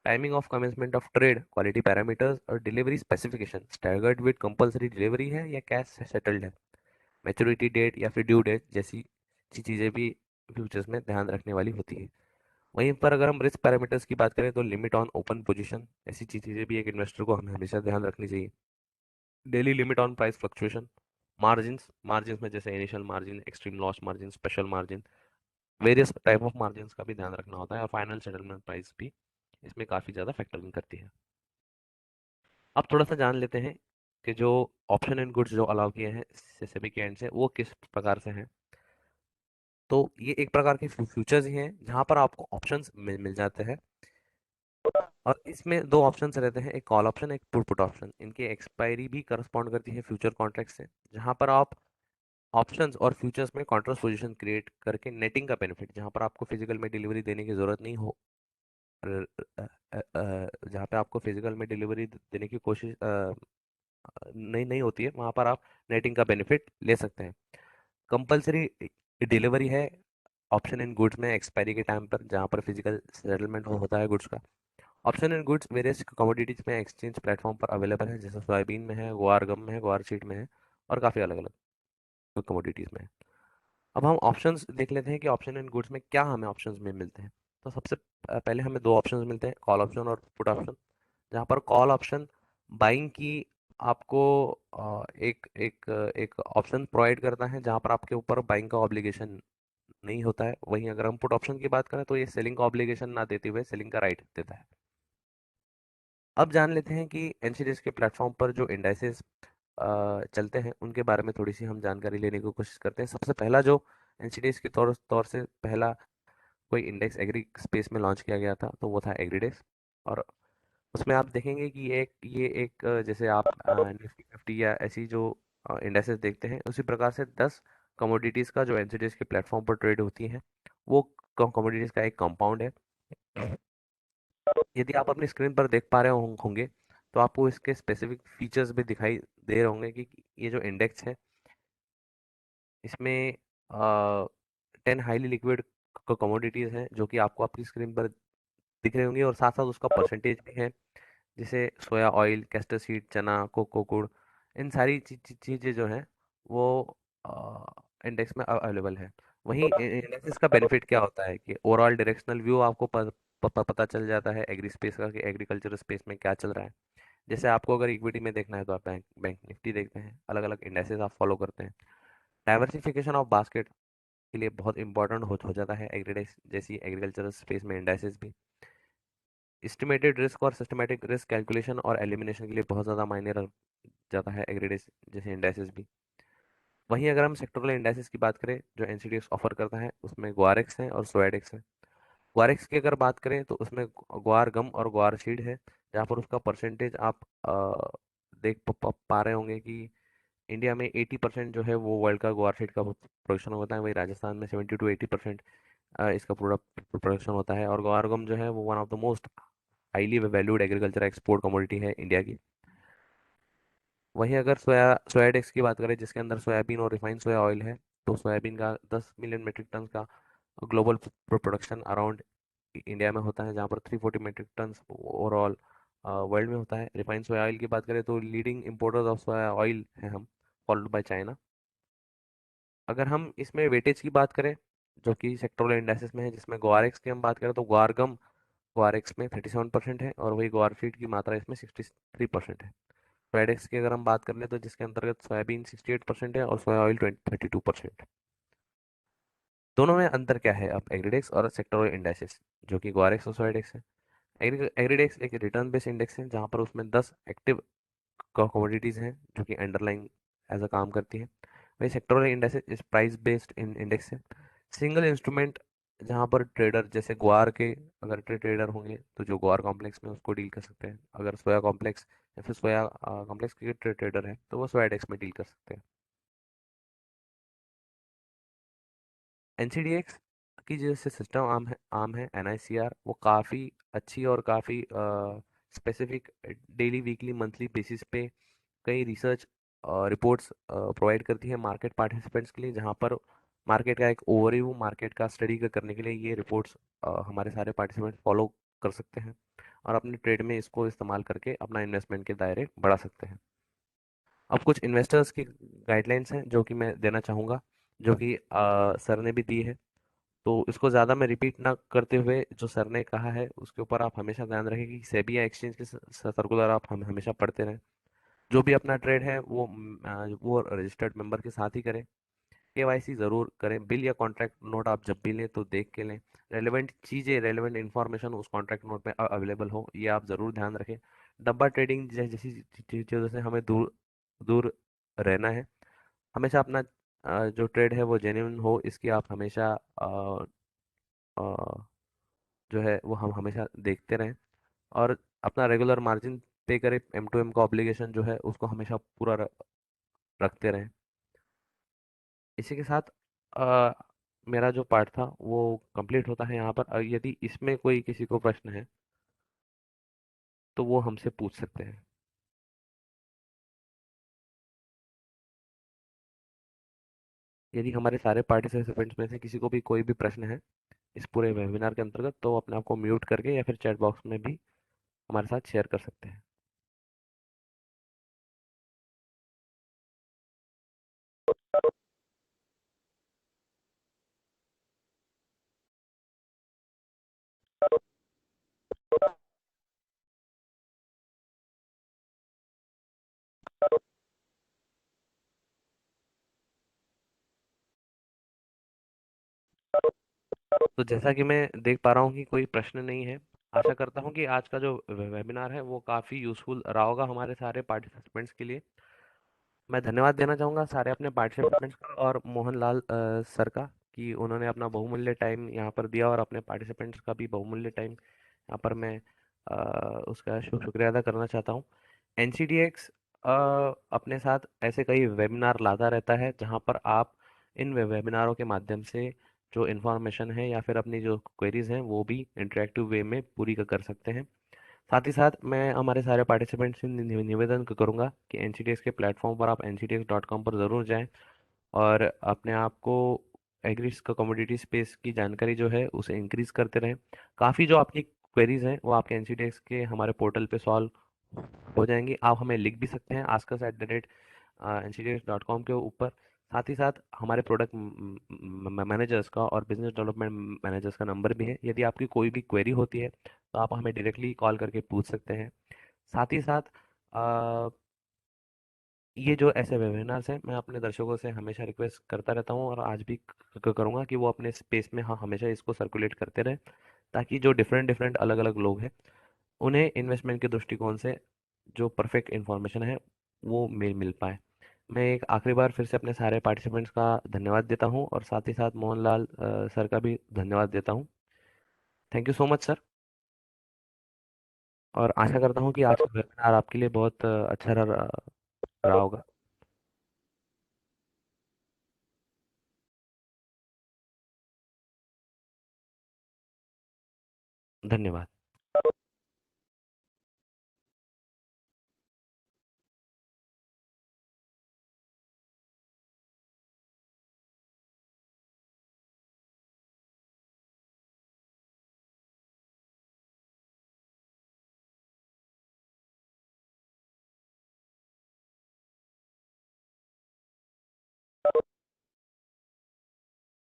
timing of commencement of trade, quality parameters और delivery specification, staggered with compulsory delivery है या कैश सेटल्ड है, मैच्योरिटी डेट या फिर ड्यू डेट जैसी चीज़ें भी फ्यूचर्स में ध्यान रखने वाली होती है। वहीं पर अगर हम रिस्क पैरामीटर्स की बात करें तो लिमिट ऑन ओपन पोजीशन, ऐसी चीज़ें भी एक इन्वेस्टर को हमें हमेशा ध्यान रखनी चाहिए। Daily limit on price fluctuation, margins, margins में जैसे initial margin, extreme loss margin, special margin, various type of margins का भी ध्यान रखना होता है और फाइनल सेटलमेंट प्राइस भी इसमें काफ़ी ज़्यादा फैक्टरिंग करती है। अब थोड़ा सा जान लेते हैं कि जो ऑप्शन एंड गुड्स जो अलाउ किए हैं सेबी के एंड से वो किस प्रकार से हैं। तो ये एक प्रकार के फ्यूचर्स ही हैं जहाँ पर आपको ऑप्शंस मिल जाते हैं और इसमें दो ऑप्शंस रहते हैं, एक कॉल ऑप्शन, एक पुट ऑप्शन। इनकी एक्सपायरी भी करस्पॉन्ड करती है फ्यूचर कॉन्ट्रैक्ट से, जहाँ पर आप ऑप्शंस और फ्यूचर्स में कॉन्ट्रास्ट पोजीशन क्रिएट करके नेटिंग का बेनिफिट, जहाँ पर आपको फिजिकल में डिलीवरी देने की जरूरत नहीं हो, जहाँ पे आपको फिजिकल में डिलीवरी देने की कोशिश नहीं नहीं होती है, वहाँ पर आप नेटिंग का बेनिफिट ले सकते हैं। कंपलसरी डिलीवरी है ऑप्शन इन गुड्स में एक्सपायरी के टाइम पर, जहाँ पर फिजिकल सेटलमेंट होता है गुड्स का। Option and goods various commodities में एक्सचेंज प्लेटफॉर्म पर अवेलेबल है, जैसे सोयाबीन में है, ग्वार गम में है, ग्वार सीड में है और काफ़ी अलग अलग कमोडिटीज में है। अब हम ऑप्शंस देख लेते हैं कि ऑप्शन एंड गुड्स में क्या हमें ऑप्शंस में मिलते हैं। तो सबसे पहले हमें दो ऑप्शंस मिलते हैं, कॉल ऑप्शन और पुट ऑप्शन। जहाँ पर कॉल ऑप्शन बाइंग की आपको एक एक एक ऑप्शन प्रोवाइड करता है जहाँ पर आपके ऊपर बाइंग का ऑब्लिगेशन नहीं होता है। वहीं अगर हम पुट ऑप्शन की बात करें तो ये सेलिंग का ऑब्लिगेशन ना देते हुए सेलिंग का राइट देता है। अब जान लेते हैं कि एनसीडीएक्स के प्लेटफॉर्म पर जो इंडाइसेस चलते हैं उनके बारे में थोड़ी सी हम जानकारी लेने की कोशिश करते हैं। सबसे पहला जो एनसीडीएक्स के तौर से पहला कोई इंडेक्स एग्री स्पेस में लॉन्च किया गया था तो वो था एग्रीडेक्स। और उसमें आप देखेंगे कि ये एक जैसे आप निफ्टी फिफ्टी या ऐसी जो इंडेक्सेस देखते हैं उसी प्रकार से 10 कमोडिटीज़ का जो एनसीडीएक्स के प्लेटफॉर्म पर ट्रेड होती हैं वो कमोडिटीज़ का एक कंपाउंड है। यदि आप अपनी स्क्रीन पर देख पा रहे होंगे तो आपको इसके स्पेसिफिक फीचर्स भी दिखाई दे रहे होंगे कि ये जो इंडेक्स है इसमें 10 हाईली लिक्विड कमोडिटीज़ हैं जो कि आपको आपकी स्क्रीन पर दिख रहे होंगे और साथ साथ उसका परसेंटेज भी है, जैसे सोया ऑयल, कैस्टर सीड, चना, कोको गुड़, इन सारी चीज़ें जो हैं वो इंडेक्स में अवेलेबल है। वहीं एनालिसिस का बेनिफिट क्या होता है कि ओवरऑल डायरेक्शनल व्यू आपको पता चल जाता है एग्री स्पेस का कि एग्रीकल्चर स्पेस में क्या चल रहा है। जैसे आपको अगर इक्विटी में देखना है तो आप बैंक बैंक निफ्टी देखते हैं, अलग अलग इंडेक्सेस आप फॉलो करते हैं। डाइवर्सिफिकेशन ऑफ बास्केट के लिए बहुत इंपॉर्टेंट हो जाता है एग्रीडेक्स जैसी एग्रीकल्चरल स्पेस में इंडेक्सेस भी। एस्टिमेटेड रिस्क और सिस्टमेटिक रिस्क कैलकुलेशन और एलिमिनेशन के लिए बहुत ज़्यादा मायने रख जाता है एग्रीडेक्स जैसे इंडेक्सेस भी। वहीं अगर हम सेक्टोरल इंडेक्सेस की बात करें जो एनसीडीएक्स ऑफर करता है, उसमें ग्वारेक्स है और सोएडेक्स है। ग्वारेक्स की अगर बात करें तो उसमें ग्वार गम और ग्वार सीड है, जहाँ पर उसका परसेंटेज आप देख पा रहे होंगे कि इंडिया में 80% जो है वो वर्ल्ड का ग्वार सीड का प्रोडक्शन होता है, वही राजस्थान में 70 to 80% इसका प्रोडक्ट प्रोडक्शन होता है। और ग्वार गम जो है वो one of the most highly valued agriculture export commodity है इंडिया की। वहीं अगर सोयाडेक्स की बात करें जिसके अंदर सोयाबीन और रिफाइंड सोया ऑयल है, तो सोयाबीन का 10 मिलियन मीट्रिक टन का ग्लोबल प्रोडक्शन अराउंड इंडिया में होता है, जहाँ पर 340 मीट्रिक टन ओवरऑल वर्ल्ड में होता है। रिफाइंड सोया ऑयल की बात करें तो leading importers of soya oil है हम, फॉलोड बाय चाइना। अगर हम इसमें वेटेज की बात करें जो कि सेक्टोरल इंडेक्सेस में है, जिसमें ग्वारेक्स की हम बात करें तो ग्वारगम ग्वारेक्स में 37% है और वही ग्वारफीड की मात्रा इसमें 63% है। सोयाडेक्स की अगर हम बात कर ले तो जिसके अंतर्गत सोयाबीन 68% है और सोया ऑयल 32%। दोनों में अंतर क्या है अब एग्रीडेक्स और सेक्टोरल इंडेक्सेस जो कि ग्वारेक्स और सोयाडेक्स है। एग्रीडेक्स एक रिटर्न बेस्ड इंडेक्स है जहाँ पर उसमें 10 एक्टिव कमोडिटीज हैं जो कि अंडरलाइंग एज अ काम करती है। वही सेक्टोरल इंडेक्स इस प्राइस बेस्ड इंडेक्स है, सिंगल इंस्ट्रूमेंट, जहाँ पर ट्रेडर जैसे ग्वार के अगर ट्रेडर होंगे तो जो ग्वार कॉम्प्लेक्स में उसको डील कर सकते हैं, अगर सोया कॉम्प्लेक्स या फिर सोया कॉम्प्लेक्स के ट्रेडर है तो वो सोया डेक्स में डील कर सकते हैं। एनसीडीएक्स की जैसे सिस्टम आम है एनआईसीआर, वो काफ़ी अच्छी और काफ़ी specific daily weekly monthly basis पे कई रिसर्च रिपोर्ट्स प्रोवाइड करती है मार्केट पार्टिसिपेंट्स के लिए, जहाँ पर मार्केट का एक ओवरव्यू मार्केट का स्टडी करने के लिए ये रिपोर्ट्स हमारे सारे पार्टिसिपेंट फॉलो कर सकते हैं और अपने ट्रेड में इसको इस्तेमाल करके अपना इन्वेस्टमेंट के दायरे बढ़ा सकते हैं। अब कुछ इन्वेस्टर्स की गाइडलाइंस हैं जो कि मैं देना चाहूँगा, जो कि सर ने भी दी है, तो इसको ज़्यादा मैं रिपीट ना करते हुए जो सर ने कहा है उसके ऊपर आप हमेशा ध्यान रखें कि सेबी या एक्सचेंज के सर्कुलर आप हम हमेशा पढ़ते रहें। जो भी अपना ट्रेड है वो रजिस्टर्ड मेंबर के साथ ही करें। केवाईसी ज़रूर करें। बिल या कॉन्ट्रैक्ट नोट आप जब भी लें तो देख के लें, रेलेवेंट चीज़ें रेलेवेंट इन्फॉर्मेशन उस कॉन्ट्रैक्ट नोट में अवेलेबल हो, ये आप ज़रूर ध्यान रखें। डब्बा ट्रेडिंग जैसी चीज़ों से हमें दूर दूर रहना है। हमेशा अपना जो ट्रेड है वो जेन्युइन हो, इसकी आप हमेशा अ, जो है वो हम हमेशा देखते रहें और अपना रेगुलर मार्जिन पे करें। M2M का ऑब्लिगेशन जो है उसको हमेशा पूरा रखते रहें। इसी के साथ अ, मेरा जो पार्ट था वो कंप्लीट होता है यहाँ पर। यदि इसमें कोई किसी को प्रश्न है तो वो हमसे पूछ सकते हैं। यदि हमारे सारे पार्टिसिपेंट्स में से किसी को भी कोई भी प्रश्न है इस पूरे वेबिनार के अंतर्गत, तो वो अपने आप को म्यूट करके या फिर चैट बॉक्स में भी हमारे साथ शेयर कर सकते हैं। तो जैसा कि मैं देख पा रहा हूँ कि कोई प्रश्न नहीं है, आशा करता हूँ कि आज का जो वेबिनार है वो काफ़ी यूजफुल रहा होगा हमारे सारे पार्टिसिपेंट्स के लिए। मैं धन्यवाद देना चाहूँगा सारे अपने पार्टिसिपेंट्स का और मोहनलाल सर का कि उन्होंने अपना बहुमूल्य टाइम यहाँ पर दिया, और अपने पार्टिसिपेंट्स का भी बहुमूल्य टाइम यहाँ पर मैं उसका शुक्रिया अदा करना चाहता हूँ। एनसीडीएक्स अपने साथ ऐसे कई वेबिनार लाता रहता है जहाँ पर आप इन वेबिनारों के माध्यम से जो इन्फॉर्मेशन है या फिर अपनी जो क्वेरीज हैं वो भी इंटरेक्टिव वे में पूरी कर सकते हैं। साथ ही साथ मैं हमारे सारे पार्टिसिपेंट्स से निवेदन करूंगा कि एनसीडीएक्स के प्लेटफॉर्म पर आप ncdx.com पर ज़रूर जाएं और अपने आप को एग्रीज का कमोडिटी स्पेस की जानकारी जो है उसे इंक्रीज करते रहें। काफ़ी जो आपकी क्वेरीज हैं वो आपके एनसीडीएक्स के हमारे पोर्टल पे सॉल्व हो जाएंगी। आप हमें लिख भी सकते हैं ask us@ncdx.com के ऊपर। साथ ही साथ हमारे प्रोडक्ट मैनेजर्स का और बिजनेस डेवलपमेंट मैनेजर्स का नंबर भी है। यदि आपकी कोई भी क्वेरी होती है तो आप हमें डायरेक्टली कॉल करके पूछ सकते हैं। साथ ही साथ ये जो ऐसे वेबिनार्स हैं, मैं अपने दर्शकों से हमेशा रिक्वेस्ट करता रहता हूँ और आज भी करूँगा कि वो अपने स्पेस में हाँ हमेशा इसको सर्कुलेट करते रहे, ताकि जो डिफरेंट डिफरेंट अलग अलग लोग हैं उन्हें इन्वेस्टमेंट के दृष्टिकोण से जो परफेक्ट इन्फॉर्मेशन है वो मिल मिल पाए। मैं एक आखिरी बार फिर से अपने सारे पार्टिसिपेंट्स का धन्यवाद देता हूँ और साथ ही साथ मोहनलाल सर का भी धन्यवाद देता हूँ। Thank you so much sir. और आशा करता हूँ कि आज का वेबिनार आपके लिए बहुत अच्छा रहा होगा। धन्यवाद।